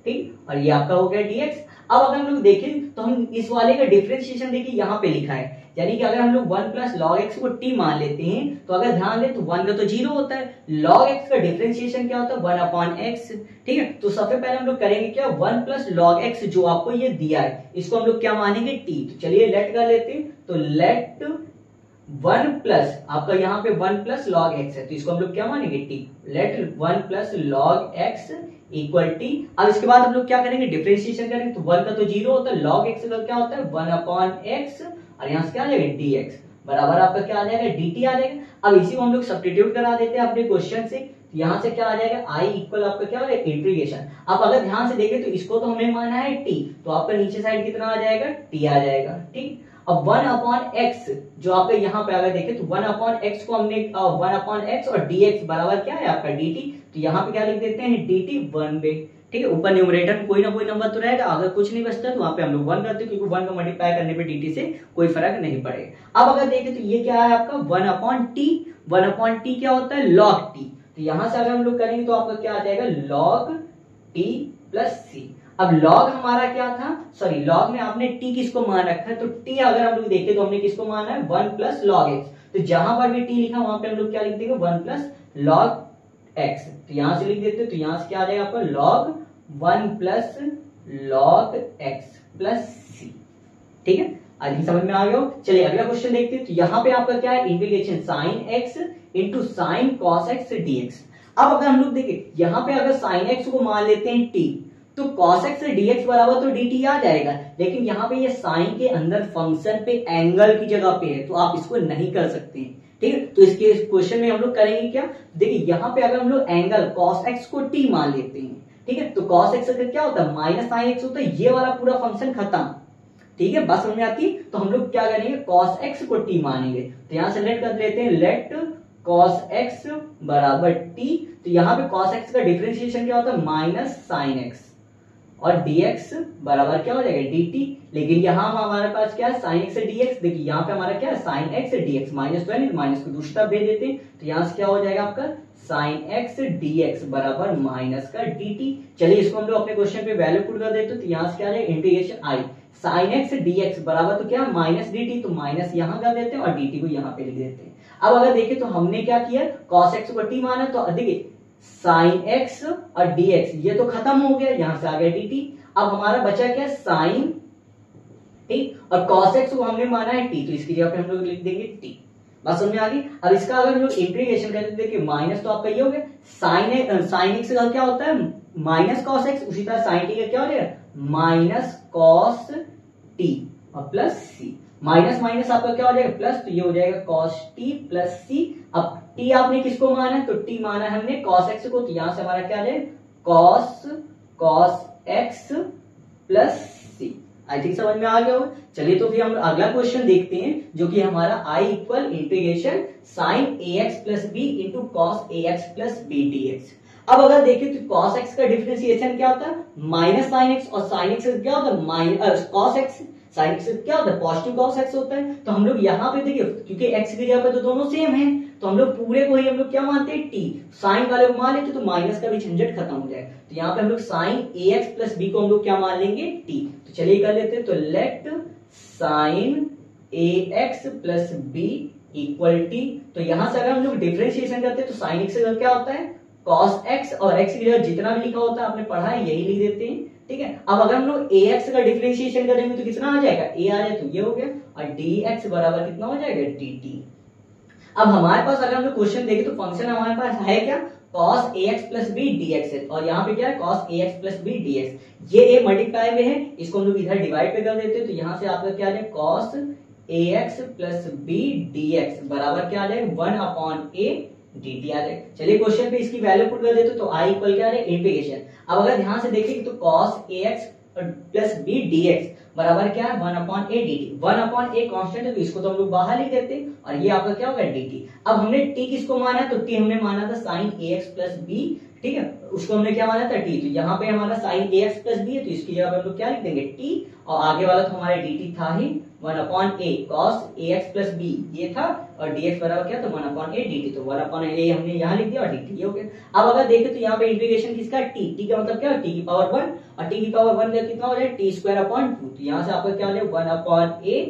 ठीक, और ये आपका हो गया dx। अब अगर हम लोग देखें तो हम इस वाले का डिफरेंशिएशन देखिए यहाँ पे लिखा है, यानी कि अगर हम लोग 1 प्लस लॉग एक्स को t मान लेते हैं तो अगर ध्यान दें तो 1 का तो 0 होता है, log x का डिफरेंशिएशन क्या होता है 1 अपॉन एक्स, ठीक है। तो सबसे पहले हम लोग करेंगे क्या 1 प्लस लॉग एक्स जो आपको ये दिया है इसको हम लोग क्या मानेंगे t। तो चलिए लेट कर लेते हैं, तो लेट 1 प्लस आपका यहाँ पे 1 प्लस लॉग एक्स है तो इसको हम लोग क्या मानेंगे t, let 1 plus log x equal t. अब इसके बाद हम लोग क्या करेंगे डिफरेंशिएशन करेंगे, तो 1 का तो 0 होता है, log x का क्या होता है 1 अपॉन एक्स, और यहाँ से क्या आ जाएगा dx बराबर आपका क्या आ जाएगा dt आ जाएगा। अब इसी को हम लोग सब्स्टिट्यूट करा देते हैं अपने क्वेश्चन से, तो यहाँ से क्या आ जाएगा i इक्वल आपका क्या हो जाएगा इंटीग्रेशन। अब अगर ध्यान से देखें तो इसको तो हमने माना है t, तो आपका नीचे साइड कितना आ जाएगा t आ जाएगा, ठीक। अब 1 अपॉन एक्स जो आपका यहाँ पे अगर देखें तो 1 अपॉन एक्स को हमने 1 अपॉन एक्स और dx बराबर क्या है आपका dt, तो यहाँ पे क्या लिख देते हैं dt 1 पे, ठीक है। ऊपर न्यूमरेटर में कोई ना कोई नंबर तो रहेगा, अगर कुछ नहीं बचता तो वहां पे हम लोग 1 करते हैं क्योंकि 1 का मल्टीप्लाई करने पे dt से कोई फर्क नहीं पड़ेगा। अब अगर देखें तो ये क्या है आपका 1 अपॉन टी क्या होता है log t, तो यहां से अगर हम लोग करेंगे तो आपका क्या आ जाएगा log t प्लस c। अब log हमारा क्या था, सॉरी log में आपने t किसको मान रखा है, तो t अगर हम लोग देखें तो हमने किसको माना है 1 प्लस log x, तो जहां पर भी t लिखा वहां पे हम लोग क्या लिख देंगे 1 प्लस log x, तो यहां से लिख देते हैं, तो यहां से क्या आ जाएगा आपका log 1 plus log x plus c, ठीक है। आज समझ में आ गया हो। चलिए अगला क्वेश्चन देखते हैं, तो यहाँ पे आपका क्या है integration sin x into sine cos x dx। अब अगर हम लोग देखें यहाँ पे अगर sin x को मान लेते हैं t, तो cos x dx बराबर तो dt आ जाएगा, लेकिन यहाँ पे ये साइन के अंदर फंक्शन पे एंगल की जगह पे है तो आप इसको नहीं कर सकते हैं, ठीक है। तो इसके क्वेश्चन में हम लोग करेंगे क्या, देखिए यहाँ पे अगर हम लोग एंगल cos x को t मान लेते हैं, ठीक है, तो cos x अगर क्या होता है माइनस sin x होता है, ये वाला पूरा फंक्शन खत्म, ठीक है, बात समझ में आती है। तो हम लोग क्या करेंगे cos x को t मानेंगे, तो यहां से लेट कर लेते हैं, लेट cos x बराबर t, तो यहाँ पे cos x का डिफरेंशिएशन क्या होता है माइनस sin x, और dx बराबर क्या हो जाएगा dt, लेकिन यहाँ हमारे पास क्या है sin x से dx, देखिए यहाँ पे हमारा क्या है sin x से dx, माइनस तो है नहीं, माइनस को दूसरी तरफ भेज देते हैं, तो यहाँ से क्या हो जाएगा आपका sin x dx बराबर माइनस का dt। चलिए इसको हम लोग अपने क्वेश्चन पे वैल्यू पुट कर देते, तो यहाँ से क्या है इंटीग्रेशन आई sin x dx बराबर तो क्या माइनस dt, तो माइनस यहाँ कर देते हैं और dt को यहाँ पे लिख देते हैं। अब अगर देखें तो हमने क्या किया cos x को t माना, तो देखिए sin x और dx ये तो खत्म हो गया, यहां से आ गया dt। अब हमारा बचा क्या sin, ठीक, और cos x को हमने माना है t, तो इसकी जगह पे हम लोग लिख देंगे t। बात समझ में आ गई। अब इसका अगर हम लोग इंटीग्रेशन करते देखिए माइनस तो आपका ये हो गया sin x का क्या होता है माइनस cos x, उसी तरह sin t का क्या हो जाएगा माइनस cos t और प्लस c, माइनस माइनस आपका क्या हो जाएगा प्लस, तो ये हो जाएगा cos t प्लस c। अब t आपने किसको माना है, तो t माना है हमने cos x को, तो यहां से हमारा क्या आ जाएगा cos x plus c। I think समझ में आ गया होगा। चलिए तो फिर हम अगला क्वेश्चन देखते हैं, जो कि हमारा i equal integration sin ax plus b into cos ax plus b dx। अब अगर देखें तो cos x का डिफरेंशिएशन क्या होता है माइनस sin x, और sin x क्या होता है minus cos x, sin x क्या होता है पॉजिटिव cos x होता है। तो हम लोग यहाँ पे देखिए क्योंकि x की जगह पे तो दोनों सेम है, तो हम लोग पूरे को ही हम लोग क्या मानते हैं t, साइन वाले को मान लेते तो माइनस का भी झंझट खत्म हो जाएगा। तो यहाँ पे हम लोग sin ax प्लस b को हम लोग क्या मान लेंगे t। तो चलिए कर लेते हैं, तो let sin ax plus b equal t, तो यहां से अगर हम लोग डिफरेंशिएशन करते हैं तो sin x का क्या होता है cos x, और x की जगह जितना भी लिखा होता है आपने पढ़ा है यही लिख देते हैं, ठीक है। अब अगर हम लोग ax का डिफरेंशिएशन करेंगे तो कितना आ जाएगा a आ जाए, तो ये हो गया, और dx बराबर कितना हो जाएगा dt। अब हमारे पास अगर हम लोग क्वेश्चन देखें तो फंक्शन हमारे पास है क्या cos ax plus b dx है, और यहाँ पे क्या है cos ax plus b dx, ये a मल्टीप्लाई में है, इसको हम लोग इधर डिवाइड पे कर देते हैं, तो यहाँ से आपका क्या आ जाएगा cos ax plus b dx बराबर क्या आ जाएगा 1 अपॉन a dt आ जाएगा। चलिए क्वेश्चन पे इसकी वैल्यू पुट कर देते, तो i इक्वल क्या आ जाएगा इंटीग्रेशन। अब अगर ध्यान से देखें तो cos ax plus b dx बराबर क्या है 1 upon a dt, 1 upon a constant है तो इसको तो हम लोग बाहर लिख देते हैं, और ये आपका क्या होगा dt। अब हमने t किसको माना है, तो t हमने माना था sin ax प्लस b, ठीक है, उसको हमने क्या माना था t, तो यहाँ पे हमारा sin ax प्लस b है, तो इसकी जगह पे हम लोग क्या लिख देंगे t, और आगे वाला तो हमारा dt था ही 1 upon a cos ax plus b ये था, और dx बराबर क्या, तो 1 अपॉन a dt, तो 1 अपॉन a हमने यहाँ लिख दिया और dt ये हो गया। अब अगर देखें तो यहाँ पे इंटीग्रेशन किसका t का मतलब क्या है t की पावर 1, और t की पावर 1 कितना हो जाए t स्क्वायर अपॉन 2, तो यहाँ से आपका क्या हो जाएगा 1 upon a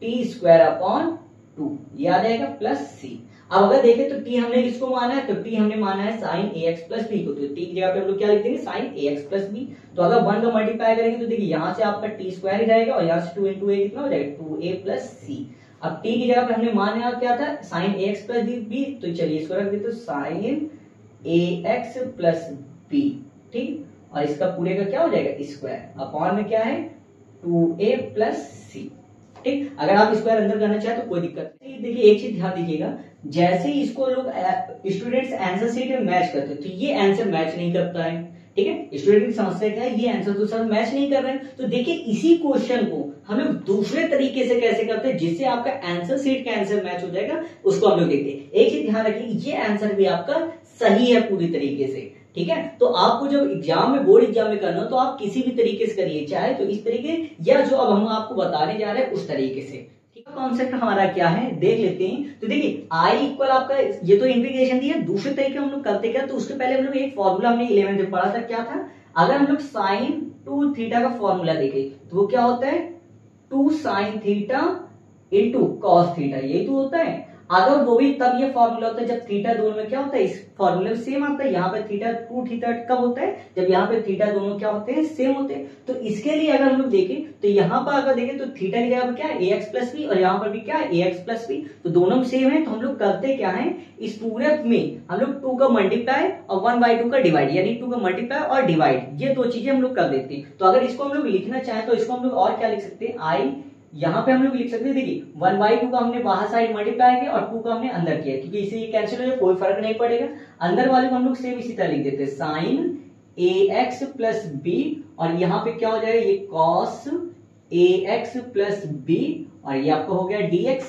t square upon 2 ये आ जाएगा प्लस c। अब अगर देखें तो t हमने किसको माना है, तो t हमने माना है sin ax प्लस b को, तो t की जगह पे हम लोग क्या लिख देंगे sin ax प्लस b। तो अगर 1 का मल्टीप्लाई करेंगे तो देखिए यहाँ से आपका t स्क्वायर ही रहेगा, और यहाँ से 2 इंटू a कितना हो जाएगा 2a प्लस c। अब t की जगह पे हमने माना क्या था sin ax प्लस b, तो चलिए इसको रख देते sin ax प्लस b, ठीक, और इसका पूरे का क्या हो जाएगा स्क्वायर अपॉन में क्या है 2a प्लस c, ठीक। अगर आप स्क्वायर अंदर करना चाहे तो कोई दिक्कत नहीं। देखिए एक चीज ध्यान दीजिएगा, जैसे ही इसको लोग स्टूडेंट्स आंसर शीट में मैच करते हैं तो ये आंसर मैच नहीं करता है, ठीक है। स्टूडेंट की समस्या क्या है, ये आंसर तो सर मैच नहीं कर रहे हैं, तो देखिए इसी क्वेश्चन को हम लोग दूसरे तरीके से कैसे करते हैं जिससे आपका आंसर शीट का आंसर मैच हो जाएगा, उसको हम लोग देखते हैं। एक चीज ध्यान रखिए, ये आंसर भी आपका सही है पूरी तरीके से, ठीक है। तो आपको जब एग्जाम में बोर्ड एग्जाम में करना हो तो आप किसी भी तरीके से करिए, चाहे तो इस तरीके या जो अब हम आपको बताने जा रहे हैं उस तरीके से। कॉन्सेप्ट हमारा क्या है देख लेते हैं। तो देखिए i इक्वल आपका ये तो इंटीग्रेशन दिया, दूसरे तरीके हम लोग करते क्या, तो उसके पहले हम लोग एक फॉर्मूला हमने 11th में पढ़ा था, क्या था, अगर हम लोग sin 2 थीटा का फॉर्मूला देखें तो वो क्या होता है 2 sin theta into cos theta, यही तो होता है। अगर वो भी तब ये फॉर्मूला होता है जब थीटा दोनों में क्या होता है, इस फॉर्मूले में सेम आता है। यहाँ पे थीटा 2 थीटा कब होता है, जब यहाँ पे थीटा दोनों क्या होते हैं सेम होते हैं। तो इसके लिए अगर हम लोग देखें तो यहाँ पर अगर देखें तो थीटा की जगह पर क्या है ax प्लस बी, और यहाँ पर भी क्या है ax प्लस बी, तो दोनों में सेम है। तो हम लोग करते क्या है, इस पूरे में हम लोग 2 का मल्टीप्लाई और 1/2 का डिवाइड, यानी 2 का मल्टीप्लाई और डिवाइड, ये दो चीजें हम लोग कर देते हैं। तो अगर इसको हम लोग लिखना चाहें तो इसको हम लोग और क्या लिख सकते हैं, i यहाँ पे हम लोग लिख सकते हैं, देखिए 1/2 का हमने बाहर साइड मल्टीप्लाई किया और 2 का हमने अंदर किया, क्योंकि इसे कैंसिल हो जाए कोई फर्क नहीं पड़ेगा। अंदर वाले को हम लोग सेम इसी तरह लिख देते हैं, साइन ax प्लस बी, और यहाँ पे क्या हो जाएगा, ये cos ax प्लस बी, और ये आपका हो गया dx।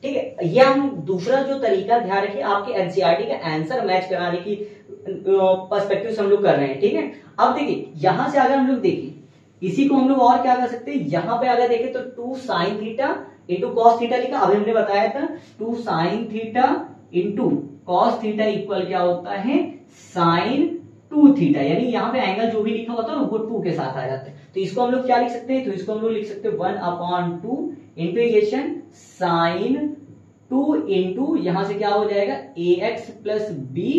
ठीक है, ये हम दूसरा जो तरीका ध्यान रखिए, आपके एनसीईआरटी का आंसर मैच कराने की पर्सपेक्टिव से हम लोग कर रहे हैं। ठीक है, अब देखिए यहां से अगर हम लोग देखिए इसी को हम लोग और क्या कर सकते हैं, यहां पे अगर देखें तो 2 sin theta into cos theta लिखा, अभी हमने बताया था 2 sin theta into cos theta equal क्या होता है, sin 2 थीटा, यानी यहाँ पे एंगल जो भी लिखा होता है वो 2 के साथ आ जाता है। तो इसको हम लोग क्या लिख सकते हैं, तो इसको हम लोग लिख सकते हैं 1/2 इंटीग्रेशन sin 2 इंटू यहां से क्या हो जाएगा ax प्लस बी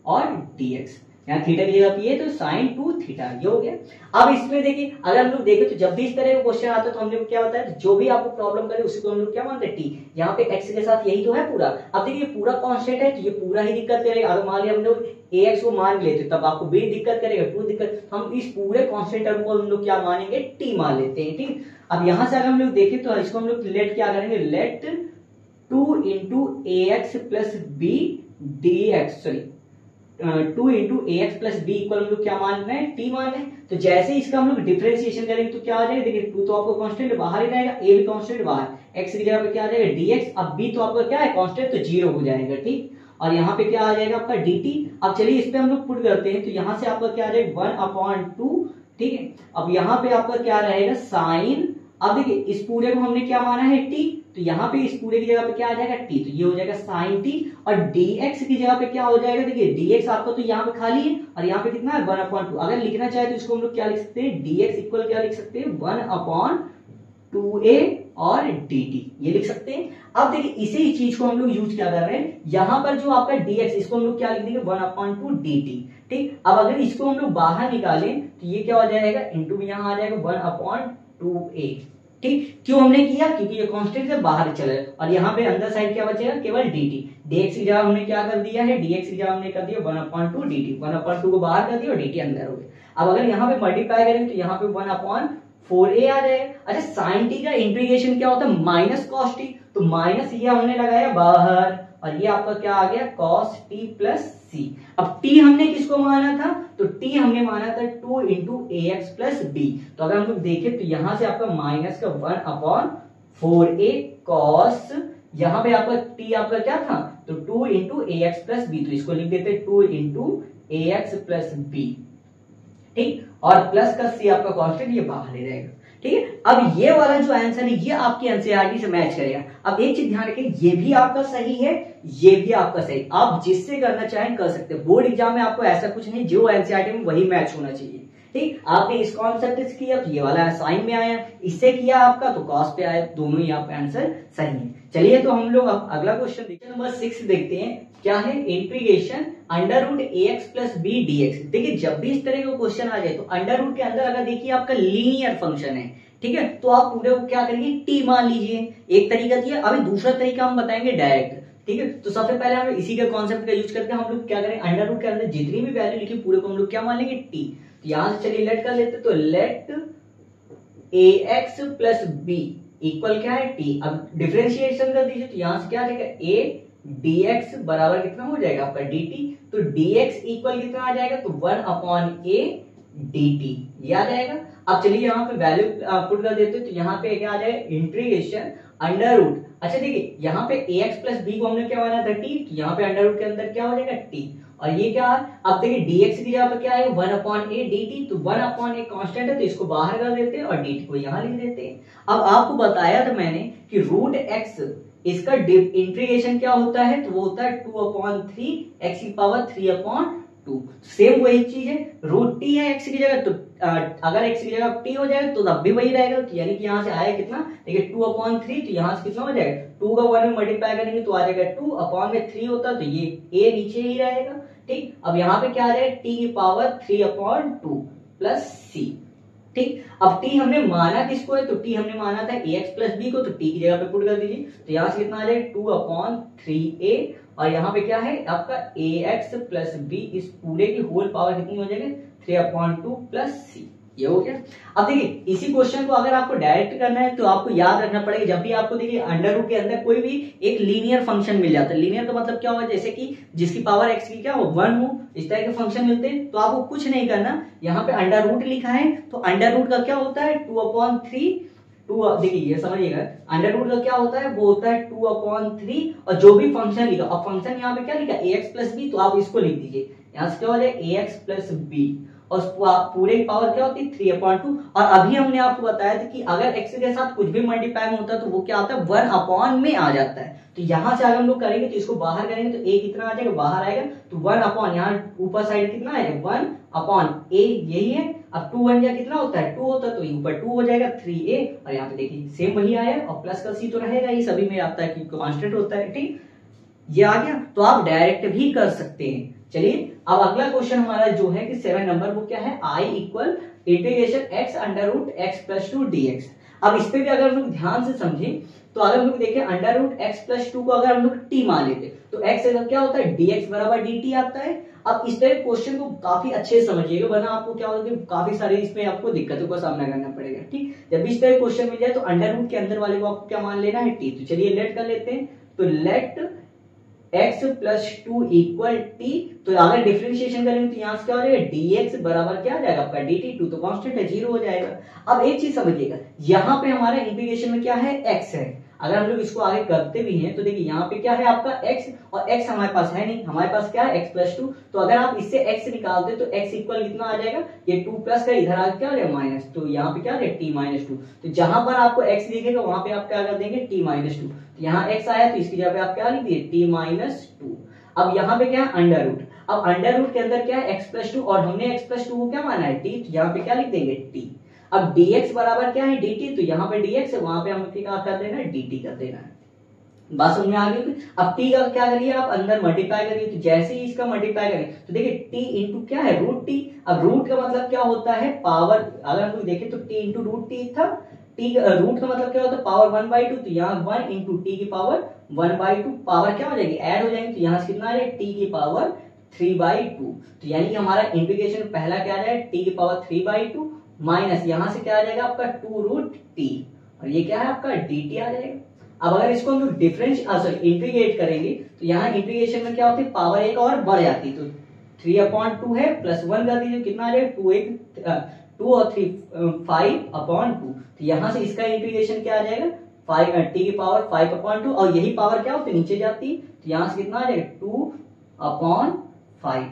और dx, यहाँ थीटा की जगह पे तो sin 2 थीटा, ये हो गया। अब इसमें देखिए अगर हम लोग देखें तो जब भी इस तरह का क्वेश्चन आता है तो हम लोग क्या होता है, जो भी आपको प्रॉब्लम करे उसको हम लोग क्या मानते हैं, टी। यहाँ पे x के साथ यही तो है पूरा। अब देखिए पूरा कांस्टेंट है तो ये पूरा ही दिक्कत करेगा। अगर मान लिया हम लोग ax को मान लेते तब आपको b दिक्कत करेगा, 2 दिक्कत, हम इस पूरे कांस्टेंट टर्म को हम लोग क्या मानेंगे, टी मान लेते हैं। ठीक, अब यहां से अगर हम लोग देखें तो इसको हम लोग लेट क्या करेंगे, let 2 into ax plus b dx, sorry 2 into ax plus b equal हम लोग क्या मान रहे हैं, टी मान रहे हैं। तो जैसे इसका हम लोग डिफरेंशिएशन करेंगे तो क्या आ जाएगा, देखिए 2 तो आपको कांस्टेंट बाहर ही रहेगा, a भी कांस्टेंट बाहर, x की जगह पे क्या आ जाएगा dx, अब b तो आपका क्या है कांस्टेंट तो 0 हो जाएगा। ठीक, और यहाँ पे क्या आ जाएगा आपका dt। अब चलिए इस पे हम लोग पुट करते हैं, तो यहाँ से आपका क्या आ जाएगा 1/2। ठीक है, अब यहाँ पे आपका क्या रहेगा साइन, अब देखिए इस पूरे को हमने क्या माना है t, तो यहाँ पे इस पूरे की जगह पे क्या आ जाएगा t, तो ये हो जाएगा sin t, और dx की जगह पे क्या हो जाएगा, देखिए dx आपका तो यहाँ पे खाली है और यहाँ पे कितना है 1/2। अगर लिखना चाहे तो इसको हम लोग क्या लिख सकते हैं, dx इक्वल क्या लिख सकते हैं 1/2a और dt, ये लिख सकते हैं। अब देखिए इसी चीज को हम लोग यूज क्या कर रहे हैं, यहाँ पर जो आपका dx इसको हम लोग क्या लिख देंगे 1/2 dt। ठीक, अब अगर इसको हम लोग बाहर निकालें तो ये क्या हो जाएगा, इंटू यहाँ आ जाएगा 1/2a। ठीक, क्यों हमने किया, क्योंकि ये कांस्टेंट से बाहर चला है, और यहाँ पे अंदर साइड क्या बचेगा, केवल dt। dx की जगह हमने क्या कर दिया है, dx की जगह हमने कर दिया 1/2 dt, 1/2 को बाहर कर दिया और dt अंदर हो गया। अब अगर यहाँ पे मल्टीप्लाई करेंगे तो यहाँ पे 1/4a आ जाएगा। अच्छा sin t का इंटीग्रेशन क्या होता है, माइनस cos t, तो माइनस ये हमने लगाया बाहर और ये आपका क्या आ गया cos t प्लस c। अब t हमने किसको माना था, तो t हमने माना था 2 इंटू ax प्लस b। तो अगर हम लोग देखें तो यहां से आपका माइनस का 1/4a cos, यहाँ पे आपका t आपका क्या था, तो 2 इंटू ax प्लस b, तो इसको लिख देते 2 इंटू ax प्लस b। ठीक, और प्लस का c आपका कांस्टेंट ये बाहर ही रहेगा। ठीक है, अब ये वाला जो आंसर है ये आपके एनसीईआरटी से मैच करेगा। अब एक चीज ध्यान रखें, ये भी आपका सही है, ये भी आपका सही, आप जिससे करना चाहें कर सकते हैं। बोर्ड एग्जाम में आपको ऐसा कुछ नहीं, जो एनसीईआरटी में वही मैच होना चाहिए। ठीक, आपने इस कॉन्सेप्ट से किया तो ये वाला साइन में आया, इससे किया आपका तो कॉस पे आया, दोनों ही आपका आंसर सही है। चलिए तो हम लोग अब अगला क्वेश्चन देखते हैं, नंबर 6 देखते हैं क्या है, integration √ax plus b dx। देखिए जब भी इस तरह का क्वेश्चन आ जाए तो अंडर रूट के अंदर अगर देखिए आपका लीनियर फंक्शन है, ठीक है, तो आप पूरे को क्या करेंगे t मान लीजिए, एक तरीका दिया। अभी दूसरा तरीका हम बताएंगे डायरेक्ट। ठीक है, तो सबसे पहले हम इसी के कॉन्सेप्ट का यूज करके हम लोग क्या करें, अंडर रूट के अंदर जितनी भी वैल्यू लिखी पूरे को हम लोग क्या मान लेंगे t। तो यहां से चलिए लेट कर लेते, तो let ax plus b equal क्या है t। अब डिफरेंशिएशन कर दीजिए तो यहां से क्या आ जाएगा a dx बराबर कितना हो जाएगा आपका dt, तो dx इक्वल कितना आ जाएगा, तो 1/a dt, ये आ जाएगा। अब चलिए यहाँ पे वैल्यू पुट कर देते हैं, तो यहाँ पे क्या आ जाएगा इंटीग्रेशन अंडर रूट। अच्छा देखिए यहाँ पे ax प्लस b को हमने क्या माना था t, तो यहाँ पे अंडर रूट के अंदर क्या हो जाएगा t, और ये क्या है, अब देखिए dx की जगह पर क्या है 1/a dt, तो 1/a कांस्टेंट है तो इसको बाहर कर देते हैं और dt को यहाँ लिख देते हैं। अब आपको बताया था मैंने कि रूट x इसका इंटीग्रेशन क्या होता है, तो वो होता है 2/3 x की पावर 3/2। सेम वही चीज है, रूट t है x की जगह, तो अगर x की जगह t हो जाए तो तब भी वही रहेगा। तो यानी कि यहाँ से आया कितना, देखिए 2/3, तो यहाँ से कितना हो जाएगा, 2 का 1 में मल्टीप्लाई करेंगे तो आ जाएगा 2/3 होता, तो ये a नीचे ही रहेगा। ठीक, अब यहाँ पे क्या आ जाएगा t की पावर 3/2 प्लस c। ठीक, अब t हमने माना किसको है, तो t हमने माना था ax प्लस b को, तो t की जगह पे पुट कर दीजिए, तो यहाँ से कितना आ जाएगा 2/3a, और यहाँ पे क्या है आपका ax प्लस b, इस पूरे की होल पावर कितनी हो जाएगी 3/2 प्लस c। ये हो गया। अब देखिए इसी क्वेश्चन को अगर आपको डायरेक्ट करना है तो आपको याद रखना पड़ेगा, जब भी आपको देखिए अंडर रूट के अंदर कोई भी एक लीनियर फंक्शन मिल जाता है, लीनियर का मतलब क्या होगा, जैसे कि जिसकी पावर एक्स की क्या हो 1 हो, इस तरह के फंक्शन मिलते हैं, तो आपको कुछ नहीं करना, यहाँ पे अंडर रूट लिखा है तो अंडर रूट का क्या होता है 2/3, देखिए ये समझिएगा अंडर रूट का क्या होता है, वो होता है 2/3 और जो भी फंक्शन लिखा, अब फंक्शन यहाँ पे क्या लिखा ax प्लस बी, तो आप इसको लिख दीजिए, यहाँ से क्या हो जाए ax प्लस बी और पूरे की पावर क्या होती है 3/2। और अभी हमने आपको बताया था कि अगर x के साथ कुछ भी मल्टीप्लाई होता है तो वो क्या आता है 1 में आ जाता है। तो यहाँ से अगर हम लोग करेंगे तो इसको बाहर करेंगे तो a कितना आ जाएगा, बाहर आएगा तो 1 यहाँ ऊपर साइड कितना आएगा 1/a, यही है। अब 2 1 जा कितना होता है 2 होता है, तो ऊपर 2 हो जाएगा 3a और यहाँ पे देखिए सेम वही आया और प्लस का c तो रहेगा, ये सभी में आता है कि कांस्टेंट होता है, ठीक ये आ गया। तो आप डायरेक्ट भी कर सकते हैं। चलिए अब अगला क्वेश्चन हमारा जो है कि 7 नंबर, वो क्या है I equal integration x under root x plus 2 dx। अब इस पे भी अगर हम लोग ध्यान से समझें तो अगर हम लोग देखें अंडर रूट x प्लस 2 को अगर हम लोग t मान लेते तो x क्या होता है dx बराबर dt आता है। अब इस तरह क्वेश्चन को काफी अच्छे से समझिएगा, वरना आपको क्या होगा कि काफी सारे इसमें आपको दिक्कतों का सामना करना पड़ेगा, ठीक। जब इस तरह क्वेश्चन मिल जाए तो अंडर रूट के अंदर वाले को आपको क्या मान लेना है t। तो चलिए लेट कर लेते हैं, तो let x plus 2 equal t, तो अगर डिफरेंशिएशन करेंगे तो यहाँ से क्या हो जाएगा dx बराबर क्या आ जाएगा आपका dt, 2 तो कांस्टेंट है 0 हो जाएगा। अब एक चीज समझिएगा, यहाँ पे हमारा इंटीग्रेशन में क्या है x है, अगर हम लोग इसको आगे करते भी हैं तो देखिए यहाँ पे क्या है आपका x और x हमारे पास है नहीं, हमारे पास क्या है x प्लस 2, तो अगर आप इससे x निकालते तो x इक्वल कितना आ जाएगा, ये 2 प्लस का इधर आ क्या आ जाएगा माइनस, तो यहाँ पे क्या आ जाएगा t माइनस 2, तो जहां पर आपको x दिखेगा वहां पे आप क्या कर देंगे t माइनस 2, तो यहाँ x आया तो इसकी जगह पे आप क्या लिख दिए t माइनस 2। अब यहाँ पे क्या है अंडर रूट, अब अंडर रूट के अंदर क्या है x प्लस 2 और हमने x प्लस 2 को क्या माना है t, तो यहाँ पे क्या लिख देंगे t। अब dx बराबर क्या है dt, तो यहाँ पे dx है वहां पे हम क्या कर देना है dt कर देना है। बात समझ में आ गई। अब t का क्या करिए आप अंदर मल्टीप्लाई करिए, तो जैसे ही इसका मल्टीप्लाई करें तो देखिए t इंटू क्या है रूट t। अब रूट का मतलब क्या होता है पावर, अगर हम लोग देखें तो t इंटू रूट टी था, t रूट का मतलब क्या होता है पावर 1/2, तो यहाँ 1 इंटू टी की पावर 1/2, पावर क्या हो जाएगी ऐड हो जाएंगे, तो यहाँ से कितना आ जाएगा t की पावर 3/2, तो यानी कि हमारा इंटीग्रेशन पहला क्या आ जाएगा t की पावर 3/2 माइनस यहाँ से क्या आ जाएगा आपका 2 रूट टी और ये क्या है आपका dt आ जाएगा। अब अगर इसको हम लोग इंटीग्रेट करेंगे तो यहाँ इंटीग्रेशन में क्या होती है पावर एक और बढ़ जाती है, तो 3/2 है प्लस 1 कर दीजिए कितना आ जाएगा 2 और 3 5/2, तो यहाँ से इसका इंटीग्रेशन क्या आ जाएगा 5 t की पावर 5/2 और यही पावर क्या होती है नीचे जाती, तो यहाँ से कितना आ जाएगा 2/5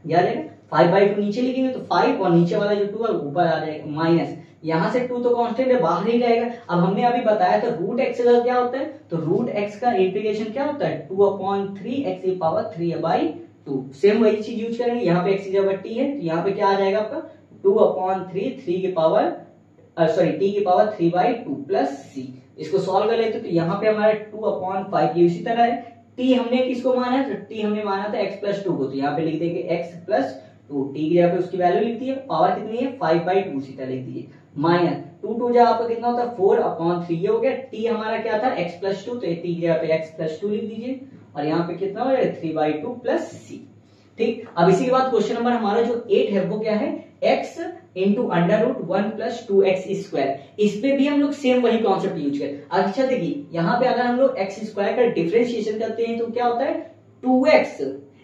याद है 5/2 नीचे लिखेंगे तो 5 और नीचे वाला जो 2 है ऊपर आ जाएगा माइनस, यहाँ से 2 तो कांस्टेंट है बाहर ही जाएगा। अब हमने अभी बताया था रूट एक्स का क्या होता है, तो रूट एक्स का इंटीग्रेशन क्या होता है 2/3 x की पावर 3/2, सेम वही चीज यूज करेंगे, यहाँ पे x की जगह t है तो यहाँ पे क्या आ जाएगा आपका 2/3 3 की पावर t की पावर 3/2 प्लस c। इसको सॉल्व कर लेते तो यहाँ पे हमारा 2/5 ये उसी तरह है, t हमने किसको माना है, तो t हमने माना था x प्लस 2 को, तो यहाँ पे लिख देंगे x प्लस 2, t की जगह पे उसकी वैल्यू लिख दी है, पावर कितनी है 5/2 सीधा लिख दीजिए माइनस 2 2 जब आपका कितना होता है 4/3, ये हो गया t हमारा क्या था x प्लस 2, तो t की जगह पे x प्लस 2 लिख दीजिए और यहाँ पे कितना हो जाएगा 3/2 प्लस c, ठीक। अब इसी के बाद क्वेश्चन नंबर हमारा जो 8 है वो क्या है x into under root 1 plus 2x square, इस पे भी हम लोग सेम वही कॉन्सेप्ट यूज करें। अच्छा देखिए यहाँ पे अगर हम लोग x स्क्वायर का डिफरेंशिएशन करते हैं तो क्या होता है 2x,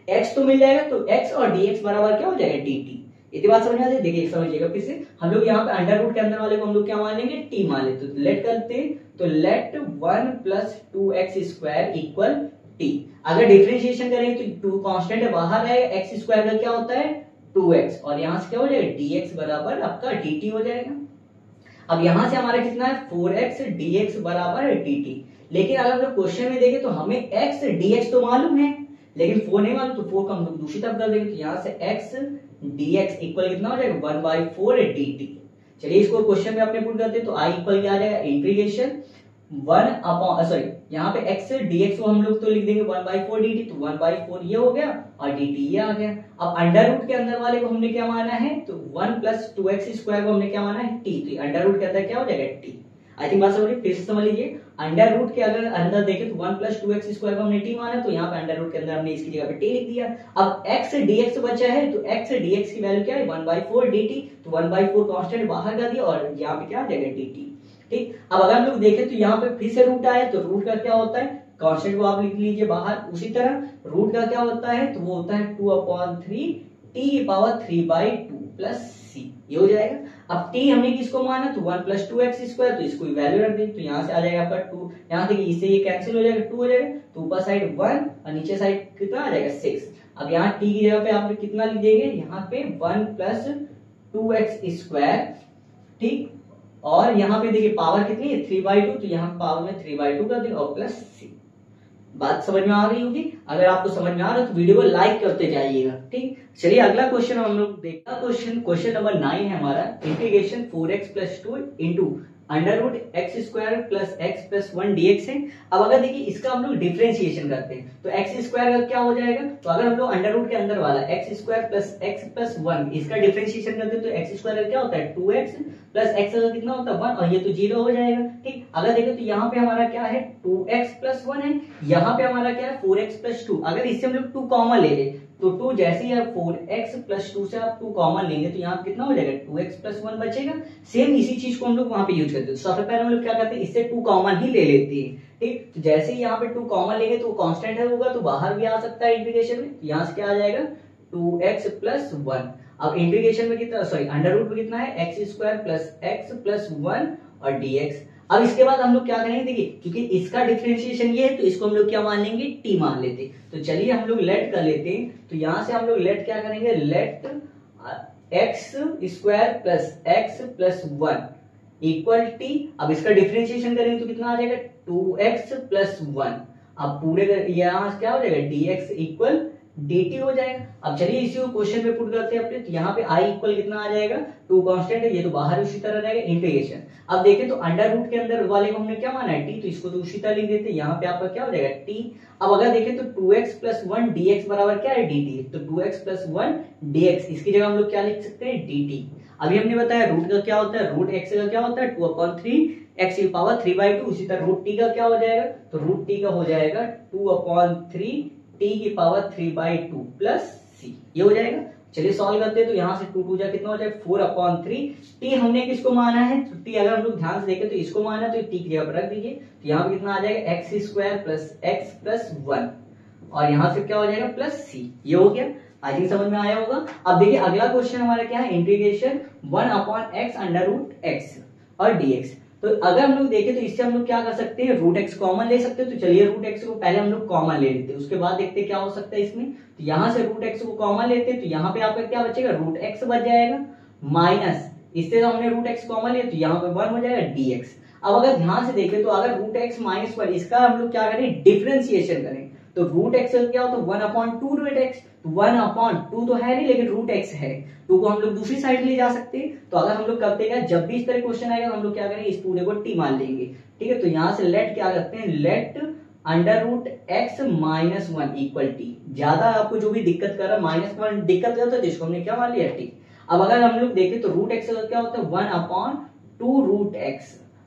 x तो मिल जाएगा तो x और dx बराबर क्या हो जाएगा dt। इतनी बात समझ आती है, देखिए समझिएगा फिर से हम लोग यहाँ पे अंडर रूट के अंदर वाले को हम लोग क्या मान लेंगे t मान लेते, तो लेट करते तो let 1 plus 2x square equal t। अगर डिफरेंशिएशन करेंगे तो 2 कांस्टेंट है बाहर है, x स्क्वायर का क्या होता है 2x और यहाँ से क्या हो जाएगा dx बराबर आपका dt हो जाएगा। अब यहाँ से हमारा कितना है 4x dx बराबर है dt, लेकिन अगर हम लोग क्वेश्चन में देखें तो हमें x dx तो मालूम है लेकिन 4 नहीं मालूम, तो 4 का हम लोग दूसरी तरफ कर देंगे, तो यहाँ से x dx इक्वल कितना हो जाएगा 1/4 dt। चलिए इसको क्वेश्चन में अपने पुट करते हैं, तो i इक्वल क्या आ जाएगा इंटीग्रेशन 1 यहाँ पे x dx को हम लोग तो लिख देंगे 1/4 dt, तो 1/4 ये हो गया और dt ये आ गया। अब अंडर रूट के अंदर वाले को हमने क्या माना है, तो 1 प्लस 2x स्क्वायर को हमने क्या माना है t, तो अंडर रूट के अंदर क्या हो जाएगा t। आई थिंक बात समझिए, फिर से समझ लीजिए अंडर रूट के अगर अंदर देखें तो 1 + 2x² को हमने t माना, तो यहाँ पे अंडर रूट के अंदर हमने इसकी जगह पे t लिख दिया। अब x dx बचा है, तो x dx की वैल्यू क्या है 1/4 dt, तो 1/4 कांस्टेंट बाहर कर दिया और यहाँ पे क्या आ जाएगा dt। ठीक, अब अगर हम लोग देखें तो यहाँ पे फिर से रूट आया, तो रूट का क्या होता है, कांस्टेंट को आप लिख लीजिए बाहर। उसी तरह रूट का क्या होता है, तो वो होता है 2/3 t⁻3/2 प्लस c, ये हो जाएगा। अब t हमने किसको माना, तो 1 + 2x², तो इसको वैल्यू रख दी, तो यहाँ से आ जाएगा आपका 2, यहाँ देखिए इससे ये कैंसिल हो जाएगा, 2 हो जाएगा, तो ऊपर साइड 1 और नीचे साइड कितना आ जाएगा 6। अब यहाँ t की जगह पे आप कितना लिख देंगे, यहाँ पे 1 + 2x², ठीक, और यहाँ पे देखिए पावर कितनी है 3/2, तो यहाँ पावर में 3/2 कर देंगे और प्लस c। बात समझ में आ रही होगी, अगर आपको समझ में आ रहा है तो वीडियो को लाइक करते जाइएगा। ठीक, चलिए अगला क्वेश्चन हम लोग देखते हैं। क्वेश्चन नंबर 9 है हमारा, integration 4x + 2 into √x² + x + 1 dx है। अब अगर देखिए इसका हम लोग डिफरेंशिएशन करते हैं तो x² का क्या हो जाएगा, तो अगर हम लोग अंडर रूट के अंदर वाला x² + x + 1 इसका डिफरेंशिएशन करते हैं तो x² का क्या होता है 2x + x का कितना होता है 1, और ये तो 0 हो जाएगा। ठीक, अगर देखें तो यहाँ पे हमारा क्या है 2x + 1 है, यहाँ पे हमारा क्या है 4x + 2। अगर इससे हम लोग 2 कॉमन ले ले तो 2 जैसे ही 4x + 2 से आप 2 कॉमन लेंगे तो यहाँ कितना हो जाएगा 2x + 1 बचेगा। सेम इसी चीज को हम लोग वहां पे यूज करते हैं। सबसे पहले हम लोग क्या करते हैं, इससे 2 कॉमन ही ले लेते हैं। ठीक, तो जैसे ही यहाँ पे 2 कॉमन लेंगे तो कांस्टेंट है होगा, तो बाहर भी आ सकता है इंटीग्रेशन में, तो यहाँ से क्या आ जाएगा 2x + 1। अब इंटीग्रेशन में कितना, सॉरी अंडर रूट में कितना है x² + x + 1 और dx। अब इसके बाद हम लोग क्या करेंगे, देखिए क्योंकि इसका डिफरेंशिएशन ये है तो इसको हम लोग क्या मान लेंगे t मान लेते। तो चलिए हम लोग लेट कर लेते हैं, तो यहां से हम लोग लेट क्या करेंगे, late x² + x + 1 equal t। अब इसका डिफरेंशिएशन करेंगे तो कितना आ जाएगा 2x + 1। अब पूरे यहाँ क्या हो जाएगा dx इक्वल dt हो जाएगा। अब चलिए इसी को क्वेश्चन में पुट करते हैं अपने, तो यहाँ पे i इक्वल कितना आ जाएगा 2 कांस्टेंट है, ये तो बाहर उसी तरह रहेगा इंटीग्रेशन। अब देखें तो अंडर रूट के अंदर वाले को हमने क्या माना है t, तो इसको तो उसी तरह लिख देते हैं, यहाँ पे आपका क्या हो जाएगा t। अब अगर देखें तो 2x + 1 dx बराबर क्या है dt, तो 2x + 1 dx इसकी जगह हम लोग क्या लिख सकते हैं dt। अभी हमने बताया रूट का क्या होता है, रूट x का क्या होता है 2/3 x⁻3/2। उसी तरह रूट t का क्या हो जाएगा, तो रूट t का हो जाएगा 2/3 t⁻3/2 प्लस c, ये हो जाएगा। चलिए सॉल्व करते हैं, तो यहाँ से 2 2 जा कितना हो जाएगा 4/3। t हमने किसको माना है, तो t अगर हम लोग ध्यान से देखें तो इसको माना, तो t की जगह पर रख दीजिए, तो यहाँ पे कितना आ जाएगा x² + x + 1 और यहाँ से क्या हो जाएगा प्लस c, ये हो गया। आई थिंक समझ में आया होगा। अब देखिए अगला क्वेश्चन हमारा क्या है, इंटीग्रेशन 1/x √x और dx। तो अगर हम लोग देखें तो इससे हम लोग क्या कर सकते हैं, √x कॉमन ले सकते हैं। तो चलिए √x को पहले हम लोग कॉमन ले लेते हैं, उसके बाद देखते हैं क्या हो सकता है इसमें। तो यहाँ से √x को कॉमन लेते हैं, तो यहाँ पे आपका क्या बचेगा √x बच जाएगा, माइनस इससे तो हमने √x कॉमन लिया तो यहाँ पे 1 हो जाएगा dx। अब अगर ध्यान से देखें तो अगर √x - 1 इसका हम लोग क्या करें डिफरेंशिएशन करें, तो √x का क्या होता है 1/2 √x। 1/2 तो है नहीं, लेकिन √x है, 2 को हम लोग दूसरी साइड ले जा सकते हैं। तो अगर हम लोग करते हैं जब भी इस तरह क्वेश्चन आएगा हम लोग क्या करेंगे इस पूरे को t मान लेंगे। ठीक है, तो यहाँ से लेट क्या करते हैं, लेट √x - 1 इक्वल t। ज्यादा आपको जो भी दिक्कत कर रहा है -1 दिक्कत करता है तो इसको हमने क्या मान लिया t। अब अगर हम लोग देखें तो √x का क्या होता है 1/2 √x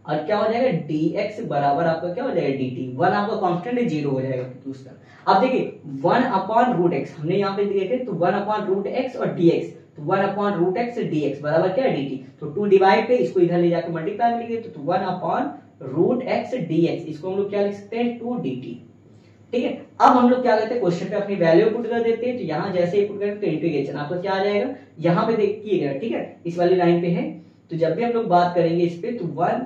और क्या हो जाएगा dx बराबर आपका क्या हो जाएगा dt। 1 आपका कांस्टेंट है 0 हो जाएगा उसका। अब देखिए 1/√x हमने यहाँ पे देखे तो 1/√x और dx, तो 1/√x dx बराबर क्या है dt। तो 2 डिवाइड पे इसको इधर ले जाकर मल्टीप्लाई में लिख देते तो 1/√x dx, इसको हम लोग क्या लिख सकते हैं 2 dt। ठीक है, अब हम लोग क्या करते हैं क्वेश्चन पे अपनी वैल्यू पुट कर देते हैं। तो यहाँ जैसे ही पुट करेंगे तो इंटीग्रेशन आपका क्या आ जाएगा, यहाँ पे देखिएगा ठीक है इस वाली लाइन पे है, तो जब भी हम लोग बात करेंगे इस पे तो 1/,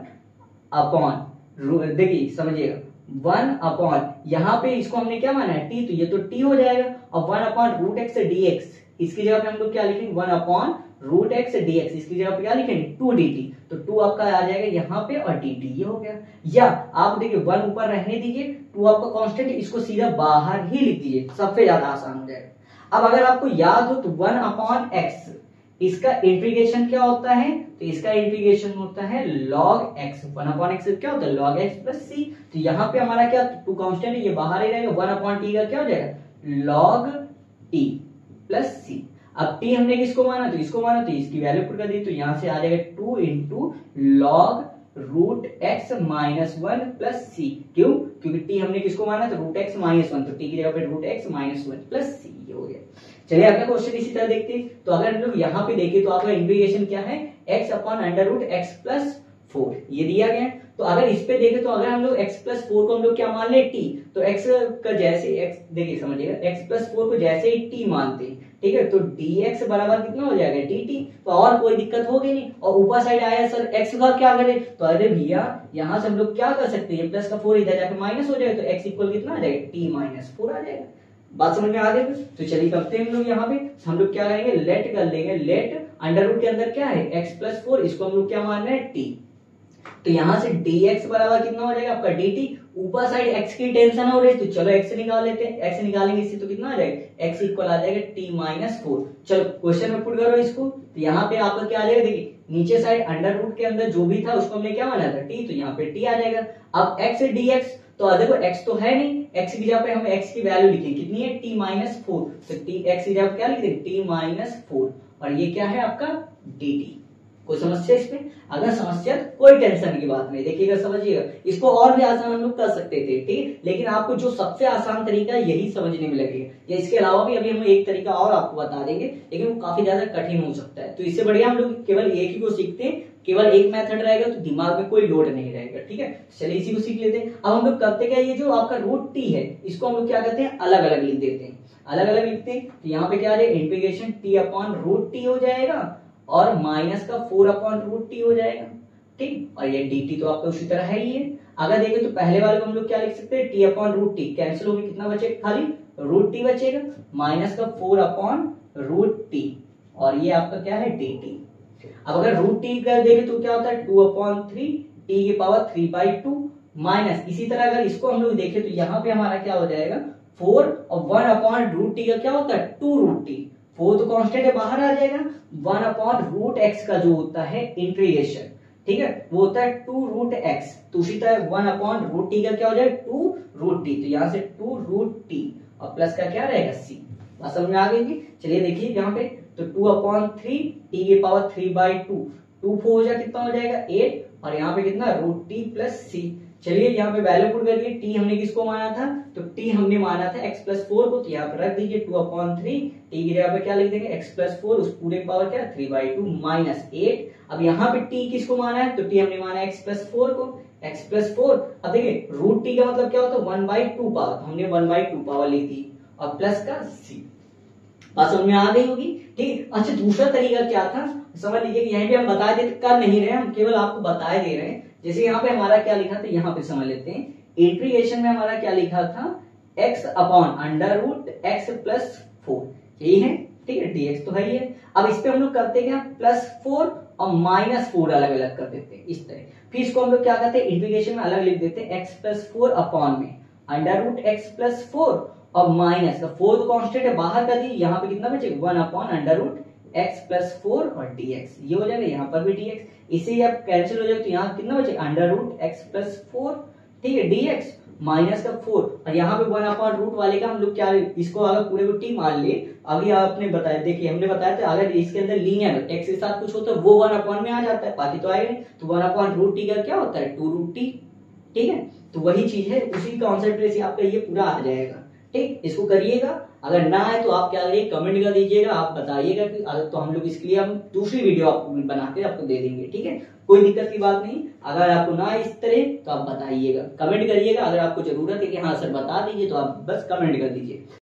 देखिए समझिएगा 1/ यहाँ पे इसको हमने क्या माना है t, तो ये तो t हो जाएगा। और 1/√x dx इसकी जगह पे हम लोग क्या लिखेंगे 1/√x dx इसकी जगह पे क्या लिखेंगे 2 dt। तो 2 आपका आ जाएगा यहाँ पे और dt ये हो गया। या आप देखिए 1 ऊपर रहने दीजिए, 2 आपका कांस्टेंट है, इसको सीधा बाहर ही लिख दीजिए, सबसे ज्यादा आसान हो जाएगा। अब अगर आपको याद हो तो 1/x इसका इंटीग्रेशन क्या होता है, तो इसका इंटीग्रेशन होता है log x। 1/x क्या होता है log x प्लस c। तो यहाँ पे हमारा क्या 2 कांस्टेंट है, ये बाहर ही रहेगा। 1/t का क्या हो जाएगा log t प्लस c। अब t हमने किसको माना, तो इसको माना, तो इसकी वैल्यू पुट कर दी, तो यहाँ से आ जाएगा 2 × log root x minus one plus C. क्यों? क्योंकि टी हमने किसको माना था? रूट एक्स माइनस वन, तो टी की जगह पे root x minus one plus C, ये हो गया। चलिए अगला क्वेश्चन इसी तरह देखते हैं। तो अगर हम लोग यहाँ पे देखें तो आपका इंटीग्रेशन क्या है? X upon under root x plus 4 ये दिया गया है। तो अगर इस पे देखें तो अगर हम लोग x प्लस 4 को हम लोग क्या मान ले? t, तो x का जैसे x देखिए समझिएगा, x प्लस 4 को जैसे ही t मानते हैं, ठीक है, तो dx बराबर कितना हो जाएगा? dt। तो और कोई दिक्कत होगी नहीं। और ऊपर साइड आया सर x का क्या करें? तो अरे भैया यहां से हम लोग क्या कर सकते हैं? प्लस का 4 इधर जाकर माइनस हो जाएगा, तो x इक्वल कितना आ जाएगा? t माइनस 4 आ जाएगा। बात समझ में आ गई? तो चलिए करते हैं हम लोग यहाँ पे, हम लोग क्या करेंगे? लेट कर लेंगे। लेट अंडर रूट के अंदर क्या है? x प्लस 4, इसको हम लोग क्या मान रहे हैं? t। तो यहां से dx बराबर कितना हो जाएगा? आपका dt। ऊपर साइड x की टेंशन हो रही है, तो चलो x निकाल लेते हैं। x निकालेंगे इससे तो कितना आ जाएगा? x इक्वल आ जाएगा t माइनस 4। चलो क्वेश्चन में पुट करो इसको, तो यहाँ पे आपका क्या आ जाएगा? देखिए नीचे साइड अंडर रूट के अंदर जो भी था उसको हमने क्या माना था? t, तो यहाँ पे t आ जाएगा। अब x dx, तो देखो x तो है नहीं, x की जगह पे हम x की वैल्यू लिखें, कितनी है? t minus 4। तो t x की जगह पे क्या लिख दें? t माइनस 4, और ये क्या है आपका? dt। कोई समस्या इसमें? अगर समस्या कोई टेंशन की बात नहीं, देखिएगा समझिएगा, इसको और भी आसान हम लोग कर सकते थे, ठीक, लेकिन आपको जो सबसे आसान तरीका है यही समझने में लगेगा। या इसके अलावा भी अभी हम एक तरीका और आपको बता देंगे, लेकिन वो काफी ज्यादा कठिन हो सकता है। तो इससे बढ़िया हम लोग केवल एक ही को सीखते हैं, केवल एक मेथड रहेगा तो दिमाग में कोई लोड नहीं रहेगा, ठीक है। चलिए इसी को सीख लेते हैं। अब हम लोग करते क्या, ये जो आपका रूट टी है इसको हम लोग क्या करते हैं? अलग अलग लिख देते हैं, अलग अलग लिखते हैं। तो यहाँ पे क्या आ जाएगा? Integration t upon root t हो जाएगा, और माइनस का 4 अपॉन रूट टी हो जाएगा, ठीक। और ये dt तो आपका उसी तरह है ही है। अगर देखें तो पहले वाले को हम लोग क्या लिख सकते हैं? t upon root t cancel होगी, कितना बचेगा? खाली रूट टी बचेगा, माइनस का 4 अपॉन रूट टी, और ये आपका क्या है? dt। अब अगर रूट टी कर देंगे तो क्या होता है? 2 अपॉन 3 टी की पावर 3/2 माइनस, इसी तरह अगर इसको हम लोग देखें तो यहाँ पे हमारा क्या हो जाएगा? 4 और 1 अपॉन रूट टी का क्या होता है? 2 रूट टी। 4 तो कांस्टेंट है, बाहर आ जाएगा। 1 अपॉन रूट एक्स का जो होता है इंटीग्रेशन, ठीक है, वो होता है 2 रूट एक्स। तो उसी तरह 1 अपॉन रूट टी का क्या हो जाएगा? 2 रूट टी। तो यहाँ से 2 रूट टी और प्लस का क्या रहेगा? सी। बात समझ में आ गई? चलिए देखिए यहाँ पे, तो 2 अपॉन 3 टी की पावर 3/2, 2 4 हो जाएगा, कितना हो जाएगा? 8, और यहाँ पे कितना? रूट टी प्लस सी। चलिए यहाँ पे वैल्यू पुट करिए। टी हमने किसको माना था? तो टी हमने माना था x प्लस 4 को, तो यहाँ पे रख दीजिए 2 अपॉन 3, टी की जगह पे क्या लिख देंगे? x प्लस 4, उस पूरे पावर क्या? 3/2 माइनस 8। अब यहाँ पे टी किसको माना है? तो टी हमने माना है x प्लस 4 को, x प्लस 4। अब देखिए रूट टी का मतलब क्या होता है? 1/2 पावर, हमने 1/2 पावर ली थी, और प्लस का सी। बात समझ में आ गई होगी, ठीक। अच्छा दूसरा तरीका क्या था? समझ लीजिए कि यहीं पे हम बता देते, कर नहीं रहे, हम केवल आपको बताए दे रहे हैं। जैसे यहाँ पे हमारा क्या लिखा था, यहाँ पे समझ लेते हैं। इंटीग्रेशन में हमारा क्या लिखा था? x upon under root x plus 4, यही है, ठीक है, dx तो है ही है। अब इस पे हम लोग करते क्या? +4 और -4 अलग अलग कर देते हैं इस तरह। फिर इसको हम लोग क्या करते हैं? इंटीग्रेशन में अलग लिख देते हैं, x प्लस 4 अपॉन में अंडर रूट एक्स प्लस 4 और माइनस का 4 तो कांस्टेंट है, बाहर कर दी, यहाँ पे कितना बचेगा? 1 upon under root x plus 4 और dx, ये हो जाएगा, यहाँ पर भी dx, इसे अब कैंसिल हो जाएगा, तो यहाँ कितना बचेगा? अंडर रूट x प्लस 4, ठीक है, dx माइनस का 4, और यहाँ पे 1 अपॉन रूट वाले का हम लोग क्या, इसको अगर पूरे को t मान लिए, अभी आपने बताया, देखिए हमने बताया था अगर इसके अंदर लीनियर x के साथ कुछ होता है वो 1 अपॉन में आ जाता है, बाकी तो आएगा नहीं। तो 1 अपॉन रूट टी का क्या होता है? 2 रूट टी, ठीक है। तो वही चीज है, उसी कॉन्सेप्ट से आपका ये पूरा आ जाएगा, ठीक। इसको करिएगा, अगर ना आए तो आप क्या करिए? कमेंट कर दीजिएगा, आप बताइएगा कि अगर, तो हम लोग इसके लिए हम दूसरी वीडियो आपको बना के आपको दे देंगे, ठीक है। कोई दिक्कत की बात नहीं, अगर आपको ना इस तरह तो आप बताइएगा, कमेंट करिएगा। अगर आपको जरूरत है कि हाँ सर बता दीजिए, तो आप बस कमेंट कर दीजिए।